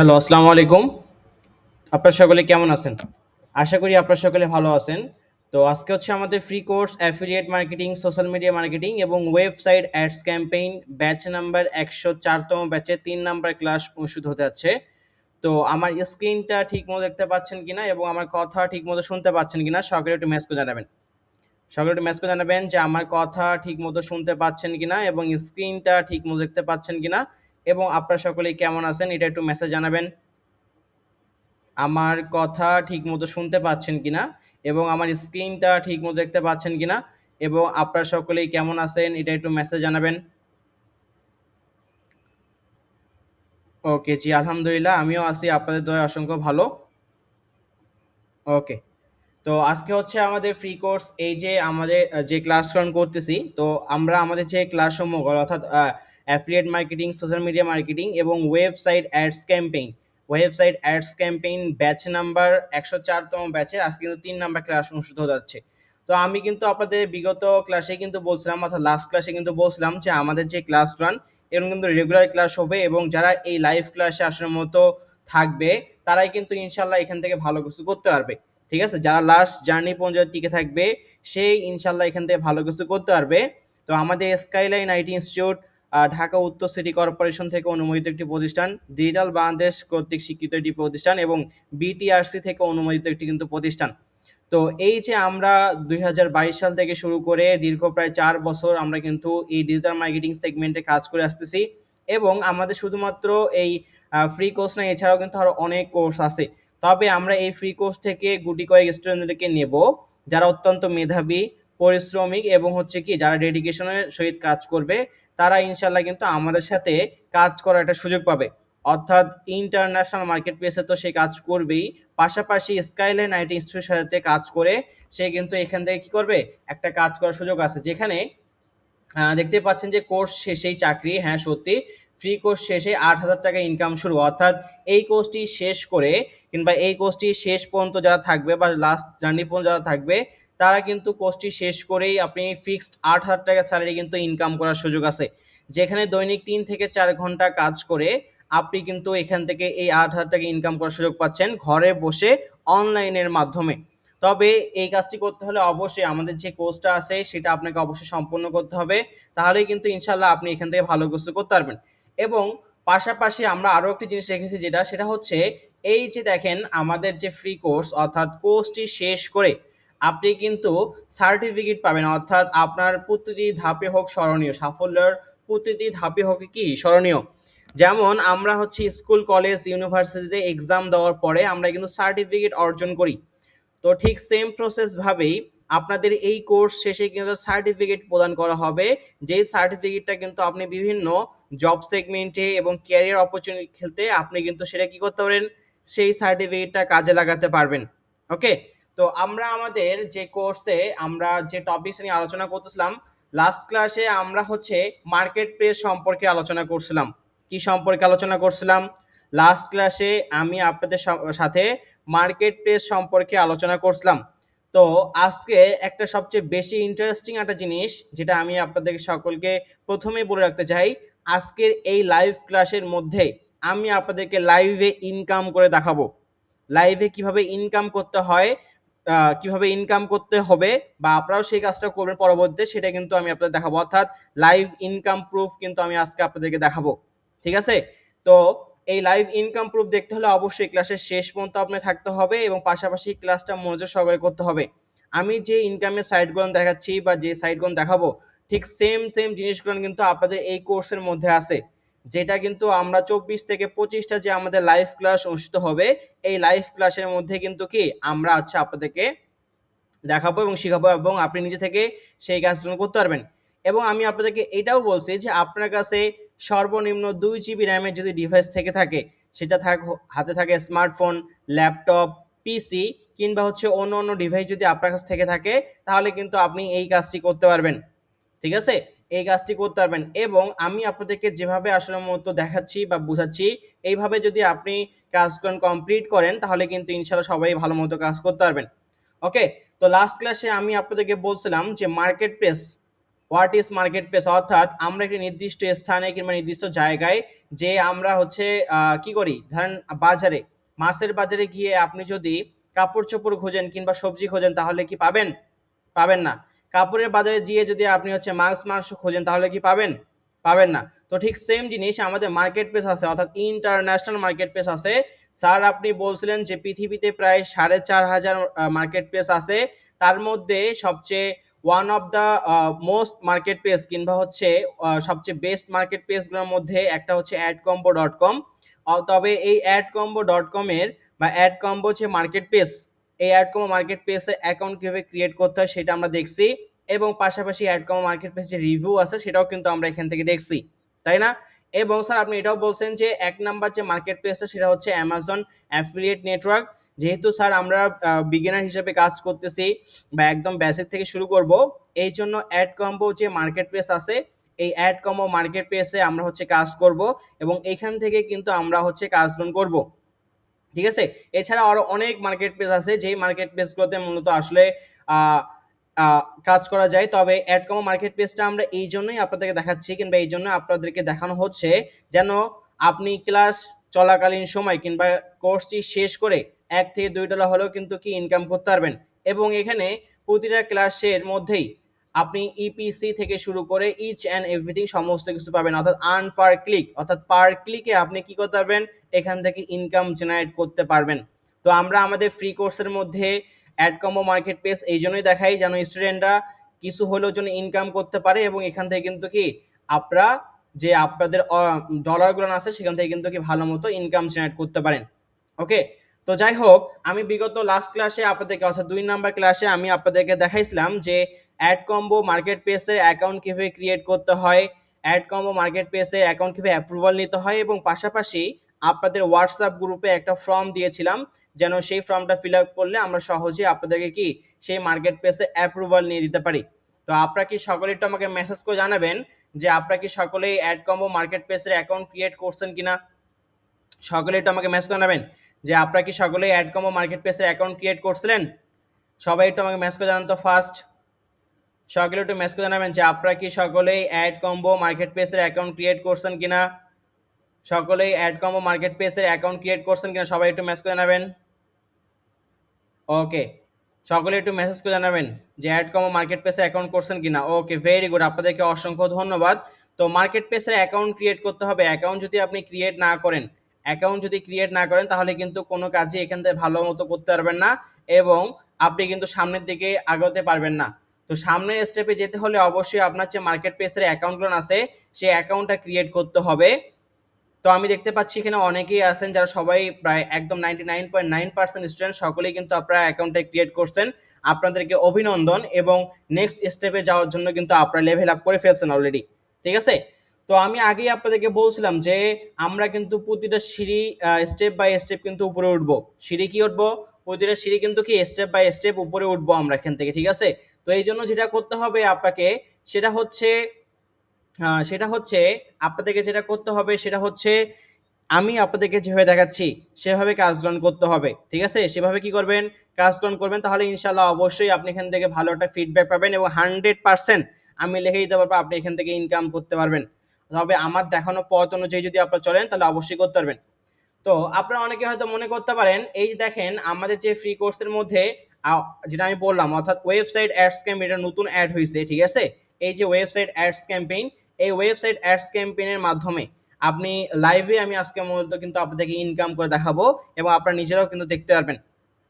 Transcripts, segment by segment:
Hello, আসসালামু আলাইকুম। আপনারা সকলে কেমন আছেন? আশা করি আপনারা সকলে ভালো আছেন। তো আজকে হচ্ছে আমাদের free course affiliate marketing, social media marketing এবং website ads campaign batch number ১০৪ তম ব্যাচের ৩ নাম্বার ক্লাস অনুষ্ঠিত হতে যাচ্ছে। তো আমার স্ক্রিনটা ঠিকমতো দেখতে পাচ্ছেন কিনা এবং আমার কথা ঠিকমতো শুনতে পাচ্ছেন কিনা সকলে একটু মেসেজ করে জানাবেন। সকলে একটু মেসেজ করে জানাবেন যে আমার কথা ঠিকমতো শুনতে পাচ্ছেন কিনা এবং স্ক্রিনটা ঠিকমতো দেখতে পাচ্ছেন কিনা এবং আপনারা সকলেই কেমন আছেন এটা একটু মেসেজ জানাবেন। আমার কথা ঠিকমতো শুনতে পাচ্ছেন কিনা এবং আমার স্ক্রিনটা ঠিকমতো দেখতে পাচ্ছেন কিনা এবং আপনারা সকলেই কেমন আছেন এটা একটু মেসেজ জানাবেন। ওকে জি, আলহামদুলিল্লাহ আমিও আছি আপনাদের দয়ায় অসংখ্য ভালো। ওকে, তো আজকে হচ্ছে আমাদের ফ্রি কোর্স এই যে আমাদের যে ক্লাস রান করতেছি, তো আমরা আমাদের যে ক্লাস সমূহ অর্থাৎ affiliate marketing, social media marketing এবং website ads campaign batch number ১০৪ তম ব্যাচের আজকে কিন্তু ৩ নাম্বার ক্লাস অনুষ্ঠিত হতে যাচ্ছে। তো আমি কিন্তু আপনাদের বিগত ক্লাসে কিন্তু বলছিলাম, অর্থাৎ লাস্ট ক্লাসে কিন্তু বলছিলাম যে আমাদের যে ক্লাস রান এরকম কিন্তু রেগুলার ক্লাস হবে এবং যারা এই লাইভ ক্লাসে আসার মতো থাকবে তারাই কিন্তু ইনশাল্লাহ এখান থেকে ভালো কিছু করতে পারবে। ঠিক আছে, যারা লাস্ট জার্নি পর্যন্ত টিকে থাকবে সেই ইনশাল্লাহ এখান থেকে ভালো কিছু করতে পারবে। তো আমাদের স্কাইলাইন আইটি ইনস্টিটিউট ঢাকা উত্তর সিটি কর্পোরেশন থেকে অনুমোদিত একটি প্রতিষ্ঠান, ডিজিটাল বাংলাদেশ কর্তৃক স্বীকৃত একটি প্রতিষ্ঠান এবং বিটিআরসি থেকে অনুমোদিত একটি কিন্তু প্রতিষ্ঠান। তো এই যে আমরা ২০২২ সাল থেকে শুরু করে দীর্ঘ প্রায় ৪ বছর আমরা কিন্তু এই ডিজিটাল মার্কেটিং সেগমেন্টে কাজ করে আসতেছি এবং আমাদের শুধুমাত্র এই ফ্রি কোর্স না, এছাড়াও কিন্তু আরো অনেক কোর্স আছে। তবে আমরা এই ফ্রি কোর্স থেকে গুটি কয়েক স্টুডেন্টদেরকে নেব যারা অত্যন্ত মেধাবী, পরিশ্রমিক এবং হচ্ছে কি যারা ডেডিকেশনের সহিত কাজ করবে, তারা ইনশাল্লাহ কিন্তু আমাদের সাথে কাজ করার একটা সুযোগ পাবে। অর্থাৎ ইন্টারন্যাশনাল মার্কেট প্লেসে তো সে কাজ করবেই, পাশাপাশি স্কাইলাইন আইটি ইনস্টিটিউটের সাথে কাজ করে সে কিন্তু এখান থেকে কি করবে, একটা কাজ করার সুযোগ আছে যেখানে দেখতে পাচ্ছেন যে কোর্স শেষেই চাকরি। হ্যাঁ সত্যি, ফ্রি কোর্স শেষে ৮,০০০ টাকা ইনকাম শুরু। অর্থাৎ এই কোর্সটি শেষ করে কিংবা এই কোর্সটি শেষ পর্যন্ত যারা থাকবে বা লাস্ট জার্নি পর্যন্ত যারা থাকবে তারা কিন্তু কোর্সটি শেষ করেই আপনি ফিক্সড ৮,০০০ টাকা স্যালারি কিন্তু ইনকাম করার সুযোগ আছে, যেখানে দৈনিক ৩ থেকে ৪ ঘন্টা কাজ করে আপনি কিন্তু এখান থেকে এই ৮,০০০ টাকা ইনকাম করার সুযোগ পাচ্ছেন ঘরে বসে অনলাইনের মাধ্যমে। তবে এই কাজটি করতে হলে অবশ্যই আমাদের যে কোর্সটা আছে সেটা আপনাকে অবশ্যই সম্পূর্ণ করতে হবে, তাহলেই কিন্তু ইনশাল্লাহ আপনি এখান থেকে ভালো কিছু করতে পারবেন। এবং পাশাপাশি আমরা আরও একটি জিনিস রেখেছি সেটা হচ্ছে এই যে দেখেন আমাদের যে ফ্রি কোর্স অর্থাৎ কোর্সটি শেষ করে আপনি কিন্তু সার্টিফিকেট পাবেন, অর্থাৎ আপনার প্রতিটি ধাপে হোক স্মরণীয়, সাফল্যের প্রতিটি ধাপে হোক কি স্মরণীয়। যেমন আমরা হচ্ছে স্কুল, কলেজ, ইউনিভার্সিটিতে এক্সাম দেওয়ার পরে আমরা কিন্তু সার্টিফিকেট অর্জন করি। তো ঠিক সেম প্রসেস ভাবেই আপনাদের এই কোর্স শেষে কিন্তু সার্টিফিকেট প্রদান করা হবে, যেই সার্টিফিকেটটা কিন্তু আপনি বিভিন্ন জব সেগমেন্টে এবং ক্যারিয়ার অপরচুনিটি খেলতে আপনি কিন্তু সেটা কি করতে পারেন, সেই সার্টিফিকেটটা কাজে লাগাতে পারবেন। ওকে, তো আমরা আমাদের যে কোর্সে আমরা যে টপিকস নিয়ে আলোচনা করতেছিলাম, লাস্ট ক্লাসে আমরা হচ্ছে মার্কেট প্লেস সম্পর্কে আলোচনা করছিলাম। কি সম্পর্কে আলোচনা করছিলাম? লাস্ট ক্লাসে আমি আপনাদের সাথে মার্কেট প্লেস সম্পর্কে আলোচনা করছিলাম। তো আজকে একটা সবচেয়ে বেশি ইন্টারেস্টিং একটা জিনিস যেটা আমি আপনাদের সকলকে প্রথমেই বলে রাখতে চাই, আজকের এই লাইভ ক্লাসের মধ্যে আমি আপনাদেরকে লাইভে ইনকাম করে দেখাবো। লাইভে কিভাবে ইনকাম করতে হয়, কিভাবে ইনকাম করতে হবে বা আপনারাও সেই কাজটা করবেন পরবর্তীতে, সেটা কিন্তু আমি আপনাদের দেখাবো। অর্থাৎ লাইভ ইনকাম প্রুফ কিন্তু আমি আজকে আপনাদেরকে দেখাবো। ঠিক আছে, তো এই লাইভ ইনকাম প্রুফ দেখতে হলে অবশ্যই ক্লাসের শেষ পর্যন্ত আপনার থাকতে হবে এবং পাশাপাশি ক্লাসটা মনোযোগ সহকারে করতে হবে। আমি যে ইনকামের সাইটগুলো দেখাচ্ছি বা যে সাইটগুলো দেখাবো ঠিক সেম জিনিসগুলো কিন্তু আপনাদের এই কোর্সের মধ্যে আছে, যেটা কিন্তু আমরা ২৪ থেকে ২৫টা যে আমাদের লাইভ ক্লাস অনুষ্ঠিত হবে, এই লাইভ ক্লাসের মধ্যে কিন্তু কি আমরা আপনাদেরকে দেখাবো এবং শিখাবো এবং আপনি নিজে থেকে সেই কাজগুলো করতে পারবেন। এবং আমি আপনাদেরকে এটাও বলছি যে আপনার কাছে সর্বনিম্ন 2 GB র্যামের যদি ডিভাইস থেকে থাকে, সেটা হাতে থাকে স্মার্টফোন, ল্যাপটপ, পিসি কিংবা হচ্ছে অন্য ডিভাইস যদি আপনার কাছে থেকে থাকে, তাহলে কিন্তু আপনি এই কাজটি করতে পারবেন। ঠিক আছে, এই কাজটি করতে পারবেন এবং আমি আপনাদেরকে যেভাবে আসলে মূলত দেখাচ্ছি বা বুঝাচ্ছি, এইভাবে যদি আপনি কাজগুলো কমপ্লিট করেন তাহলে কিন্তু ইনশাল্লাহ সবাই ভালো মতো কাজ করতে পারবেন। ওকে, তো লাস্ট ক্লাসে আমি আপনাদেরকে বলছিলাম যে market place what is market place, অর্থাৎ আমরা একটি নির্দিষ্ট স্থানে কিংবা নির্দিষ্ট জায়গায় যে আমরা হচ্ছে কি করি, ধরেন বাজারে, মাছের বাজারে গিয়ে আপনি যদি কাপড় চোপড় খোঁজেন কিংবা সবজি খোঁজেন তাহলে কি পাবেন? পাবেন না। কাপড়ের বাজারে গিয়ে যদি আপনি হচ্ছে মাংস খোঁজেন তাহলে কি পাবেন? পাবেন না। তো ঠিক সেম জিনিস আমাদের মার্কেট প্লেস আছে, অর্থাৎ ইন্টারন্যাশনাল মার্কেট প্লেস আছে। স্যার আপনি বলছিলেন যে পৃথিবীতে প্রায় 4,500 মার্কেট প্লেস আছে, তার মধ্যে সবচেয়ে one of the most market place কিংবা হচ্ছে সবচেয়ে বেস্ট মার্কেট প্লেসগুলোর মধ্যে একটা হচ্ছে adcombo.com। তবে এই adcombo.com এর বা adcombo যে মার্কেট প্লেস, এই অ্যাডকমো মার্কেট প্লেসের অ্যাকাউন্ট কিভাবে ক্রিয়েট করতে হয় সেটা আমরা দেখছি, এবং পাশাপাশি অ্যাডকমো মার্কেট প্লেসে রিভিউ আছে সেটাও কিন্তু আমরা এখান থেকে দেখছি, তাই না? এবং স্যার আপনি এটাও বলছেন যে 1 নাম্বার যে মার্কেট প্লেসটা সেটা হচ্ছে অ্যামাজন অ্যাফিলিয়েট নেটওয়ার্ক। যেহেতু স্যার আমরা বিগিনার হিসেবে কাজ করতেছি বা একদম বেসিক থেকে শুরু করব, এই জন্য অ্যাডকম্বো যে মার্কেট প্লেস আছে এই অ্যাডকম্বো মার্কেট প্লেসে আমরা হচ্ছে কাজ করব, এবং এখান থেকে কিন্তু আমরা হচ্ছে কাজ গ্রহণ করব, ঠিক আছে? এছাড়া আরো অনেক মার্কেট প্লেস আছে যেই মার্কেট প্লেসগুলোতে মূলত আসলে কাজ করা যায়। তবে অ্যাডকমো মার্কেট প্লেসটা আমরা এই জন্যই আপনাদেরকে দেখাচ্ছি কিংবা এই জন্য আপনাদেরকে দেখানো হচ্ছে যেন আপনি ক্লাস চলাকালীন সময় কিংবা কোর্সটি শেষ করে $1 থেকে $2 হলেও কিন্তু কি ইনকাম করতে পারবেন। এবং এখানে প্রতিটা ক্লাসের মধ্যেই আপনি ইপিসি থেকে শুরু করে ইচ অ্যান্ড এভরিথিং সমস্ত কিছু পাবেন, অর্থাৎ আর্ন পার ক্লিক, অর্থাৎ পার ক্লিকে আপনি কি করতে পারবেন, এখান থেকে ইনকাম জেনারেট করতে পারবেন। তো আমরা আমাদের ফ্রি কোর্সের মধ্যে অ্যাডকম্বো মার্কেট প্লেস এই জন্যই দেখাই যেন স্টুডেন্টরা কিছু হলেও যেন ইনকাম করতে পারে, এবং এখান থেকে কিন্তু কি আপনারা যে আপনাদের ডলারগুলো আছে সেখান থেকে কিন্তু কি ভালো মতো ইনকাম জেনারেট করতে পারেন। ওকে, তো যাই হোক, আমি বিগত লাস্ট ক্লাসে আপনাদেরকে অর্থাৎ 2 নাম্বার ক্লাসে আমি আপনাদেরকে দেখাইছিলাম যে অ্যাডকম্বো মার্কেট প্লেসের অ্যাকাউন্ট কিভাবে ক্রিয়েট করতে হয়, অ্যাডকম্বো মার্কেট প্লেসের অ্যাকাউন্ট কিভাবে অ্যাপ্রুভাল নিতে হয়, এবং পাশাপাশি আপনাদের হোয়াটসঅ্যাপ গ্রুপে একটা ফর্ম দিয়েছিলাম যেন সেই ফর্মটা ফিল আপ করলে আমরা সহজে আপনাদেরকে কি সেই মার্কেট প্লেসে অ্যাপ্রুভাল নিয়ে দিতে পারি। তো আপনারা কি সকলে একটু আমাকে মেসেজ করে জানাবেন যে আপনারা কি সকলেই অ্যাডকম্বো মার্কেট প্লেসের অ্যাকাউন্ট ক্রিয়েট করছেন কিনা? সকলে একটু আমাকে মেসেজ করে জানাবেন যে আপনারা কি সকলেই অ্যাডকম্বো মার্কেট প্লেসের অ্যাকাউন্ট ক্রিয়েট করছিলেন? সবাই একটু আমাকে মেসেজ করে জানান তো ফার্স্ট। সকলে একটু মেসেজ করে জানাবেন যে আপনারা কি সকলেই অ্যাডকম্বো মার্কেট প্লেসের অ্যাকাউন্ট ক্রিয়েট করছেন কিনা? সকলেই অ্যাডকম্বো মার্কেট প্লেসের অ্যাকাউন্ট ক্রিয়েট করছেন কিনা সবাই একটু মেসেজ করে জানাবেন। ওকে, সকলে একটু মেসেজ করে জানাবেন যে অ্যাডকম্বো মার্কেট প্লেসে অ্যাকাউন্ট করছেন কিনা। ওকে, ভেরি গুড, আপনাদেরকে অসংখ্য ধন্যবাদ। তো মার্কেট প্লেসের অ্যাকাউন্ট ক্রিয়েট করতে হবে। অ্যাকাউন্ট যদি আপনি ক্রিয়েট না করেন তাহলে কিন্তু কোনো কাজই এখান থেকে ভালো মতো করতে পারবেন না, এবং আপনি কিন্তু সামনের দিকে আগাতে পারবেন না। তো সামনের স্টেপে যেতে হলে অবশ্যই আপনার যে মার্কেট প্লেসের অ্যাকাউন্টগুলো আছে সেই অ্যাকাউন্টটা ক্রিয়েট করতে হবে। তো আমি দেখতে পাচ্ছি এখানে অনেকেই আছেন যারা সবাই প্রায় একদম 99.9% স্টুডেন্ট সকলেই কিন্তু আপনারা অ্যাকাউন্টটা ক্রিয়েট করছেন। আপনাদেরকে অভিনন্দন, এবং নেক্সট স্টেপে যাওয়ার জন্য কিন্তু আপনারা লেভেল আপ করে ফেলছেন অলরেডি, ঠিক আছে? তো আমি আগেই আপনাদেরকে বলছিলাম যে আমরা কিন্তু প্রতিটা সিঁড়ি স্টেপ বাই স্টেপ কিন্তু উপরে উঠবো। সিঁড়ি কি উঠবো? প্রতিটা সিঁড়ি কিন্তু কি স্টেপ বাই স্টেপ উপরে উঠবো আমরা এখান থেকে, ঠিক আছে? তো এই জন্য যেটা করতে হবে আপনাকে সেটা হচ্ছে আপনাদেরকে যেটা করতে হবে সেটা হচ্ছে আমি আপনাদেরকে যেভাবে দেখাচ্ছি সেভাবে কাজ রান করতে হবে, ঠিক আছে? সেভাবে কি করবেন, কাজ রান করবেন, তাহলে ইনশাল্লাহ অবশ্যই আপনি এখান থেকে ভালো একটা ফিডব্যাক পাবেন, এবং 100% আমি লিখে দিতে পারবো আপনি এখান থেকে ইনকাম করতে পারবেন। তবে আমার দেখানো পথ অনুযায়ী যদি আপনারা চলেন তাহলে অবশ্যই করতে পারবেন। তো আপনারা অনেকে হয়তো মনে করতে পারেন এই যে দেখেন আমাদের যে ফ্রি কোর্সের মধ্যে যেটা আমি বললাম অর্থাৎ ওয়েবসাইট অ্যাডস ক্যাম্পেইন এটা নতুন অ্যাড হয়েছে, ঠিক আছে? এই যে ওয়েবসাইট অ্যাডস ক্যাম্পেইন, এই ওয়েবসাইট অ্যাডস ক্যাম্পেইনের মাধ্যমে আপনি লাইভে আমি আজকে মূলত কিন্তু আপনাদেরকে ইনকাম করে দেখাবো, এবং আপনারা নিজেরাও কিন্তু দেখতে পারবেন,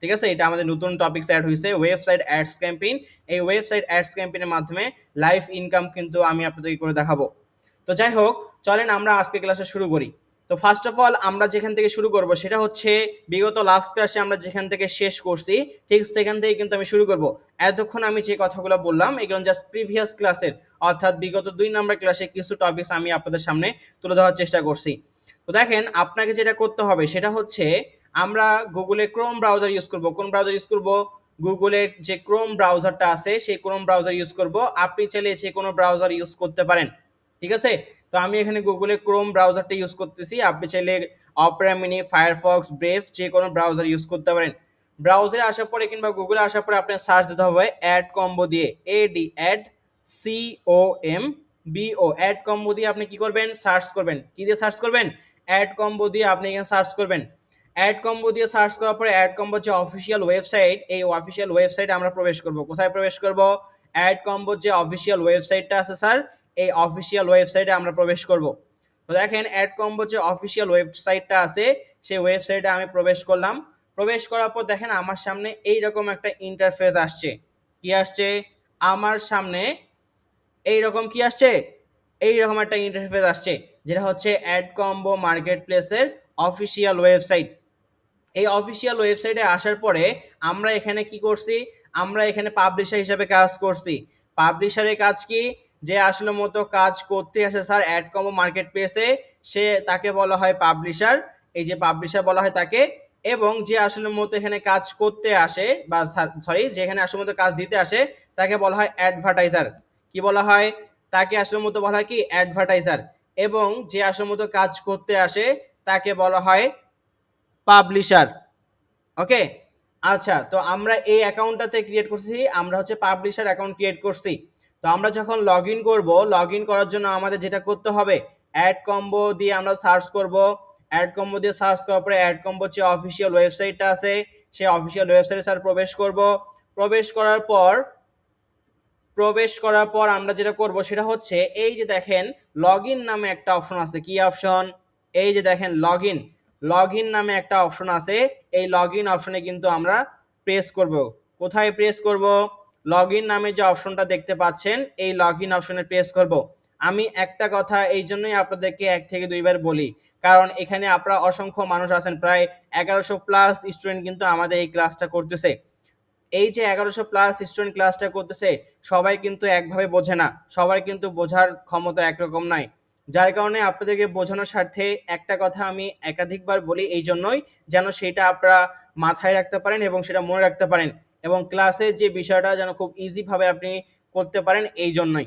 ঠিক আছে? এটা আমাদের নতুন টপিকস অ্যাড হয়েছে ওয়েবসাইট অ্যাডস ক্যাম্পেইন। এই ওয়েবসাইট অ্যাডস ক্যাম্পেইনের মাধ্যমে লাইভ ইনকাম কিন্তু আমি আপনাদেরকে করে দেখাবো। তো যাই হোক, চলেন আমরা আজকে ক্লাসে শুরু করি। তো ফার্স্ট অফ অল আমরা যেখান থেকে শুরু করব সেটা হচ্ছে বিগত লাস্ট ক্লাসে আমরা যেখান থেকে শেষ করছি ঠিক সেখান থেকে কিন্তু আমি শুরু করব। এতক্ষণ আমি যে কথাগুলো বললাম এগুলো জাস্ট প্রিভিয়াস ক্লাসের, অর্থাৎ বিগত 2 নাম্বার ক্লাসে কিছু টপিকস আমি আপনাদের সামনে তুলে ধরার চেষ্টা করছি। তো দেখেন আপনাকে যেটা করতে হবে সেটা হচ্ছে আমরা গুগলে ক্রোম ব্রাউজার ইউজ করব। কোন ব্রাউজার ইউজ করব? গুগলের যে ক্রোম ব্রাউজারটা আছে সেই ক্রোম ব্রাউজার ইউজ করব। আপনি চাইলে যে কোনো ব্রাউজার ইউজ করতে পারেন, ঠিক আছে? তো আমি এখানে গুগলে ক্রোম ব্রাউজারটা ইউজ করতেছি, আপনি চাইলে অপেরা মিনি, ফায়ারফক্স, ব্রেভ যে কোনো ব্রাউজার ইউজ করতে পারেন। ব্রাউজারে আসার পরে কিংবা গুগলে আসার পরে আপনার সার্চ দিতে হবে অ্যাড কম্বো দিয়ে, এডি অ্যাড COMBO অ্যাড কম্বো দিয়ে আপনি কি করবেন, সার্চ করবেন। কি দিয়ে সার্চ করবেন? অ্যাড কম্বো দিয়ে আপনি এখানে সার্চ করবেন। অ্যাড কম্বো দিয়ে সার্চ করার পরে অ্যাড কম্বো যে অফিসিয়াল ওয়েবসাইট, এই অফিসিয়াল ওয়েবসাইটে আমরা প্রবেশ করব। কোথায় প্রবেশ করব? অ্যাড কম্বো যে অফিসিয়াল ওয়েবসাইটটা আছে স্যার, এই অফিসিয়াল ওয়েবসাইটে আমরা প্রবেশ করব। তো দেখেন অ্যাড কম্বো যে অফিসিয়াল ওয়েবসাইটটা আছে, সেই ওয়েবসাইটে আমি প্রবেশ করলাম। প্রবেশ করার পর দেখেন আমার সামনে এইরকম একটা ইন্টারফেস আসছে। কি আসছে? আমার সামনে এইরকম কি আসছে? এইরকম একটা ইন্টারফেস আসছে, যেটা হচ্ছে অ্যাড কম্বো মার্কেট প্লেসের অফিসিয়াল ওয়েবসাইট। এই অফিসিয়াল ওয়েবসাইটে আসার পরে আমরা এখানে কি করছি? আমরা এখানে পাবলিশার হিসেবে কাজ করছি। পাবলিশারের কাজ কি? যে আসলে মতো কাজ করতে আসে স্যার অ্যাড কম্বো মার্কেট প্লেসে, সে তাকে বলা হয় পাবলিশার। এই যে পাবলিশার বলা হয় তাকে। এবং যে আসলে মতো এখানে কাজ করতে আসে, বা সরি, যেখানে আসলে মতো কাজ দিতে আসে, তাকে বলা হয় অ্যাডভার্টাইজার। কি বলা হয়? তাকে আসলে মতো বলা হয় কি? অ্যাডভার্টাইজার। এবং যে আসলে মতো কাজ করতে আসে, তাকে বলা হয় পাবলিশার। ওকে, আচ্ছা, তো আমরা এই অ্যাকাউন্টটাতে ক্রিয়েট করছি, আমরা হচ্ছে পাবলিশার অ্যাকাউন্ট ক্রিয়েট করছি। তো আমরা যখন লগ ইন করবো, লগ ইন করার জন্য আমাদের যেটা করতে হবে, অ্যাড কম্বো দিয়ে আমরা সার্চ করব। অ্যাড কম্বো দিয়ে সার্চ করার পরে অ্যাড কম্বো যে অফিসিয়াল ওয়েবসাইটটা আছে, সেই অফিসিয়াল ওয়েবসাইটে স্যার প্রবেশ করব। প্রবেশ করার পর আমরা যেটা করব সেটা হচ্ছে, এই যে দেখেন লগ ইন নামে একটা অপশন আছে। কি অপশন? এই যে দেখেন লগ ইন, লগ ইন নামে একটা অপশন আছে। এই লগ ইন অপশনে কিন্তু আমরা প্রেস করব। কোথায় প্রেস করব? লগ ইন নামে যে অপশনটা দেখতে পাচ্ছেন, এই লগ ইন অপশনে প্রেস করব। আমি একটা কথা এই জন্যই আপনাদেরকে 1 থেকে 2 বার বলি, কারণ এখানে আপনারা অসংখ্য মানুষ আছেন, প্রায় 1100 প্লাস স্টুডেন্ট কিন্তু আমাদের এই ক্লাসটা করতেছে। এই যে 1100 প্লাস স্টুডেন্ট ক্লাসটা করতেছে, সবাই কিন্তু একভাবে বোঝে না, সবার কিন্তু বোঝার ক্ষমতা একরকম নয়। যার কারণে আপনাদেরকে বোঝানোর স্বার্থে একটা কথা আমি একাধিকবার বলি, এই জন্যই যেন সেটা আপনারা মাথায় রাখতে পারেন এবং সেটা মনে রাখতে পারেন, এবং ক্লাসের যে বিষয়টা যেন খুব ইজিভাবে আপনি করতে পারেন, এই জন্যই।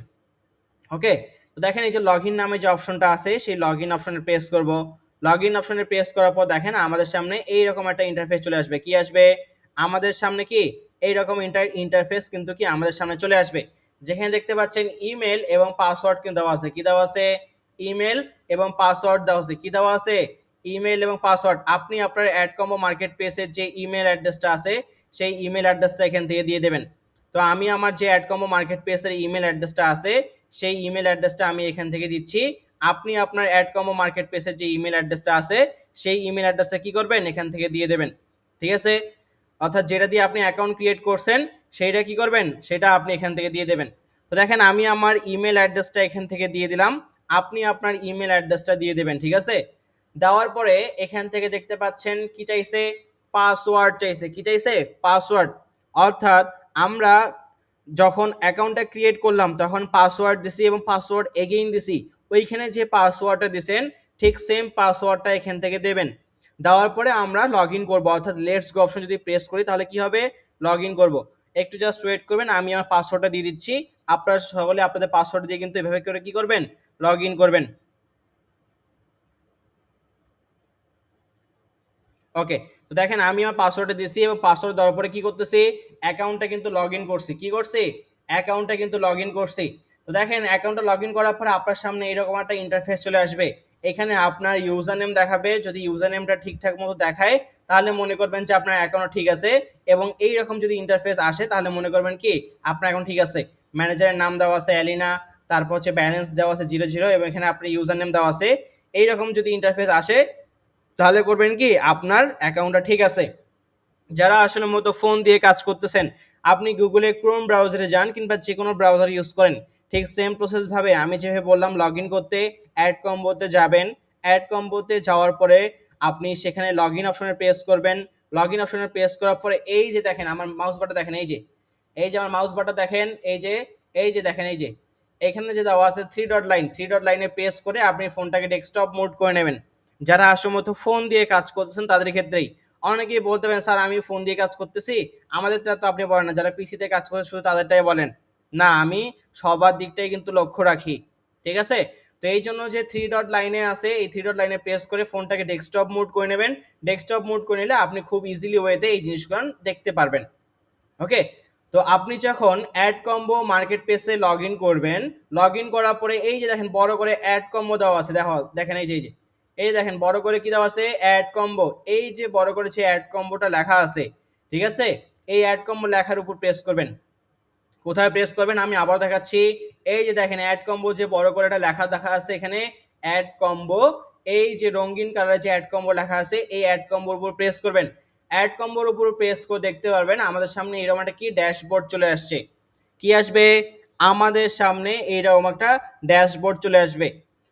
ওকে, তো দেখেন এই যে লগ ইন নামে যে অপশনটা আছে, সেই লগ ইন অপশনে প্রেস করব। লগ ইন অপশনে প্রেস করার পর দেখেন আমাদের সামনে এইরকম একটা ইন্টারফেস চলে আসবে। কি আসবে? আমাদের সামনে কি এইরকম ইন্টারফেস কিন্তু কি আমাদের সামনে চলে আসবে, যেখানে দেখতে পাচ্ছেন ইমেল এবং পাসওয়ার্ড কিন্তু দেওয়া আছে। কি দেওয়া আছে? ইমেল এবং পাসওয়ার্ড দেওয়া আছে। কি দেওয়া আছে? ইমেল এবং পাসওয়ার্ড। আপনি আপনার অ্যাড কম্বো মার্কেট প্লেসের যে ইমেল অ্যাড্রেসটা আছে, সেই ইমেল অ্যাড্রেসটা এখান থেকে দিয়ে দেবেন। তো আমি আমার যে অ্যাড কম্বো মার্কেট প্লেসের ইমেল অ্যাড্রেসটা আছে, সেই ইমেল অ্যাড্রেসটা আমি এখান থেকে দিচ্ছি। আপনি আপনার অ্যাড কম্বো মার্কেট প্লেসের যে ইমেল অ্যাড্রেসটা আছে, সেই ইমেল অ্যাড্রেসটা কি করবেন? এখান থেকে দিয়ে দেবেন। ঠিক আছে? অর্থাৎ যেটা দিয়ে আপনি অ্যাকাউন্ট ক্রিয়েট করছেন, সেইটা কি করবেন? সেটা আপনি এখান থেকে দিয়ে দেবেন। তো দেখেন আমি আমার ইমেল অ্যাড্রেসটা এখান থেকে দিয়ে দিলাম। আপনি আপনার ইমেল অ্যাড্রেসটা দিয়ে দেবেন। ঠিক আছে? দেওয়ার পরে এখান থেকে দেখতে পাচ্ছেন কি চাইছে? পাসওয়ার্ড চাইছে। কি চাইছে? পাসওয়ার্ড। অর্থাৎ আমরা যখন অ্যাকাউন্টটা ক্রিয়েট করলাম, তখন পাসওয়ার্ড দিছি এবং পাসওয়ার্ড এগেইন দিছি। ওইখানে যে পাসওয়ার্ডটা দিছেন, ঠিক সেম পাসওয়ার্ডটা এখান থেকে দেবেন। দেওয়ার পরে আমরা লগ ইন করবো, অর্থাৎ লেটস গো অপশন যদি প্রেস করি, তাহলে কি হবে? লগ ইন করবো। একটু জাস্ট ওয়েট করবেন, আমি আমার পাসওয়ার্ডটা দিয়ে দিচ্ছি। আপনারা সকলে আপনাদের পাসওয়ার্ড দিয়ে কিন্তু এভাবে করে কি করবেন? লগ ইন করবেন। ওকে, তো দেখেন আমি আমার পাসওয়ার্ডটা দিয়েছি এবং পাসওয়ার্ড দেওয়ার পরে কি করতেছি? অ্যাকাউন্টটা কিন্তু লগ ইন করছি। কি করছি? অ্যাকাউন্টটা কিন্তু লগ ইন করছি। তো দেখেন অ্যাকাউন্টটা লগ ইন করার পরে আপনার সামনে এরকম একটা ইন্টারফেস চলে আসবে। এখানে আপনার ইউজার নেম দেখাবে। যদি ইউজার নেমটা ঠিকঠাক মতো দেখায়, তাহলে মনে করবেন যে আপনার অ্যাকাউন্ট ঠিক আছে। এবং এইরকম যদি ইন্টারফেস আসে, তাহলে মনে করবেন কি আপনার অ্যাকাউন্ট ঠিক আছে। ম্যানেজারের নাম দেওয়া আছে অ্যালিনা, তারপর হচ্ছে ব্যালেন্স দেওয়া আছে 00, এবং এখানে আপনার ইউজার নেম দেওয়া আছে। এইরকম যদি ইন্টারফেস আসে, তাহলে করবেন কি আপনার অ্যাকাউন্টটা ঠিক আছে। যারা আসলে মূলত ফোন দিয়ে কাজ করতেছেন, আপনি গুগলে ক্রোম ব্রাউজারে যান কিংবা যে কোনো ব্রাউজার ইউজ করেন, ঠিক সেম প্রসেস ভাবে আমি যেভাবে বললাম লগ ইন করতে, অ্যাড কম্বোতে যাবেন। অ্যাড কম্বোতে যাওয়ার পরে আপনি সেখানে লগ ইন অপশনে প্রেস করবেন। লগ ইন অপশনে প্রেস করার পরে এই যে দেখেন আমার মাউস বাটন দেখেন, এই যে আমার মাউস বাটন দেখেন, এই যে দেখেন, এই যে এখানে যে দেওয়া আছে three dot line, three dot লাইনে প্রেস করে আপনি ফোনটাকে ডেস্কটপ মোড করে নেবেন। যারা আসলে ফোন দিয়ে কাজ করতেছেন তাদের ক্ষেত্রেই। অনেকেই বলতে পারেন স্যার আমি ফোন দিয়ে কাজ করতেছি, আমাদেরটা তো আপনি বলেন না, যারা পিসিতে কাজ করতে শুধু তাদেরটাই বলেন। না, আমি সবার দিকটাই কিন্তু লক্ষ্য রাখি। ঠিক আছে? তো এই জন্য যে থ্রি ডট লাইনে আছে, এই থ্রি ডট লাইনে প্রেস করে ফোনটাকে ডেস্কটপ মোড করে নেবেন। ডেস্কটপ মোড করে নিলে আপনি খুব ইজিলি ওয়েতে এই জিনিসগুলো দেখতে পারবেন। ওকে, তো আপনি যখন অ্যাড কম্বো মার্কেট প্লেসে লগ ইন করবেন, লগ ইন করার পরে এই যে দেখেন বড় করে অ্যাড কম্বো দেওয়া আছে, দেখেন এই দেখেন বড় করে কি দেওয়া আছে, অ্যাড কম্বো। এই যে বড় করে যে অ্যাড কম্বোটা লেখা আছে, ঠিক আছে, এই অ্যাড কম্বো লেখার উপর প্রেস করবেন। কোথায় প্রেস করবেন আমি আবার দেখাচ্ছি। এই যে দেখেন অ্যাড কম্বো যে বড় করে একটা লেখা দেখা আছে এখানে অ্যাড কম্বো, এই যে রঙিন কালারের যে অ্যাড কম্বো লেখা আছে এই অ্যাড কম্বোর উপর প্রেস করবেন। অ্যাড কম্বোর উপর প্রেস করে দেখতে পারবেন আমাদের সামনে এরকম একটা কি ড্যাশবোর্ড চলে আসছে। কি আসবে আমাদের সামনে, এইরকম একটা ড্যাশবোর্ড চলে আসবে।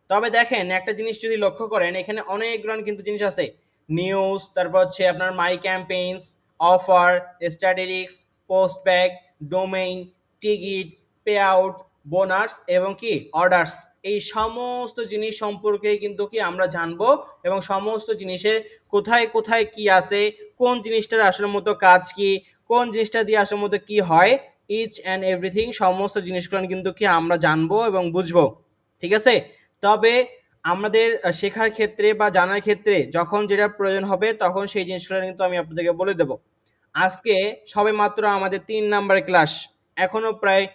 তবে দেখেন একটা জিনিস যদি লক্ষ্য করেন, এখানে অনেকগুলো কিন্তু জিনিস আছে, নিউজ, তারপর হচ্ছে আপনার my campaigns, offer, statistics, postback, domain, ticket, payout, bonus এবং কি অর্ডারস। এই সমস্ত জিনিস সম্পর্কে কিন্তু কি আমরা জানবো, এবং সমস্ত জিনিসের কোথায় কোথায় কি আছে, কোন জিনিসটার আসলে মতো কাজ কি, কোন জিনিসটা দিয়ে আসলে মতো কি হয়, ইচ অ্যান্ড এভরিথিং সমস্ত জিনিসগুলো কিন্তু কি আমরা জানবো এবং বুঝবো। ঠিক আছে, তবে আমাদের শেখার ক্ষেত্রে বা জানার ক্ষেত্রে যখন যেটা প্রয়োজন হবে তখন সেই জিনিসগুলো কিন্তু আমি আপনাদেরকে বলে দেবো। আজকে সবে মাত্র আমাদের 3 নাম্বারের ক্লাস, এখনো প্রায়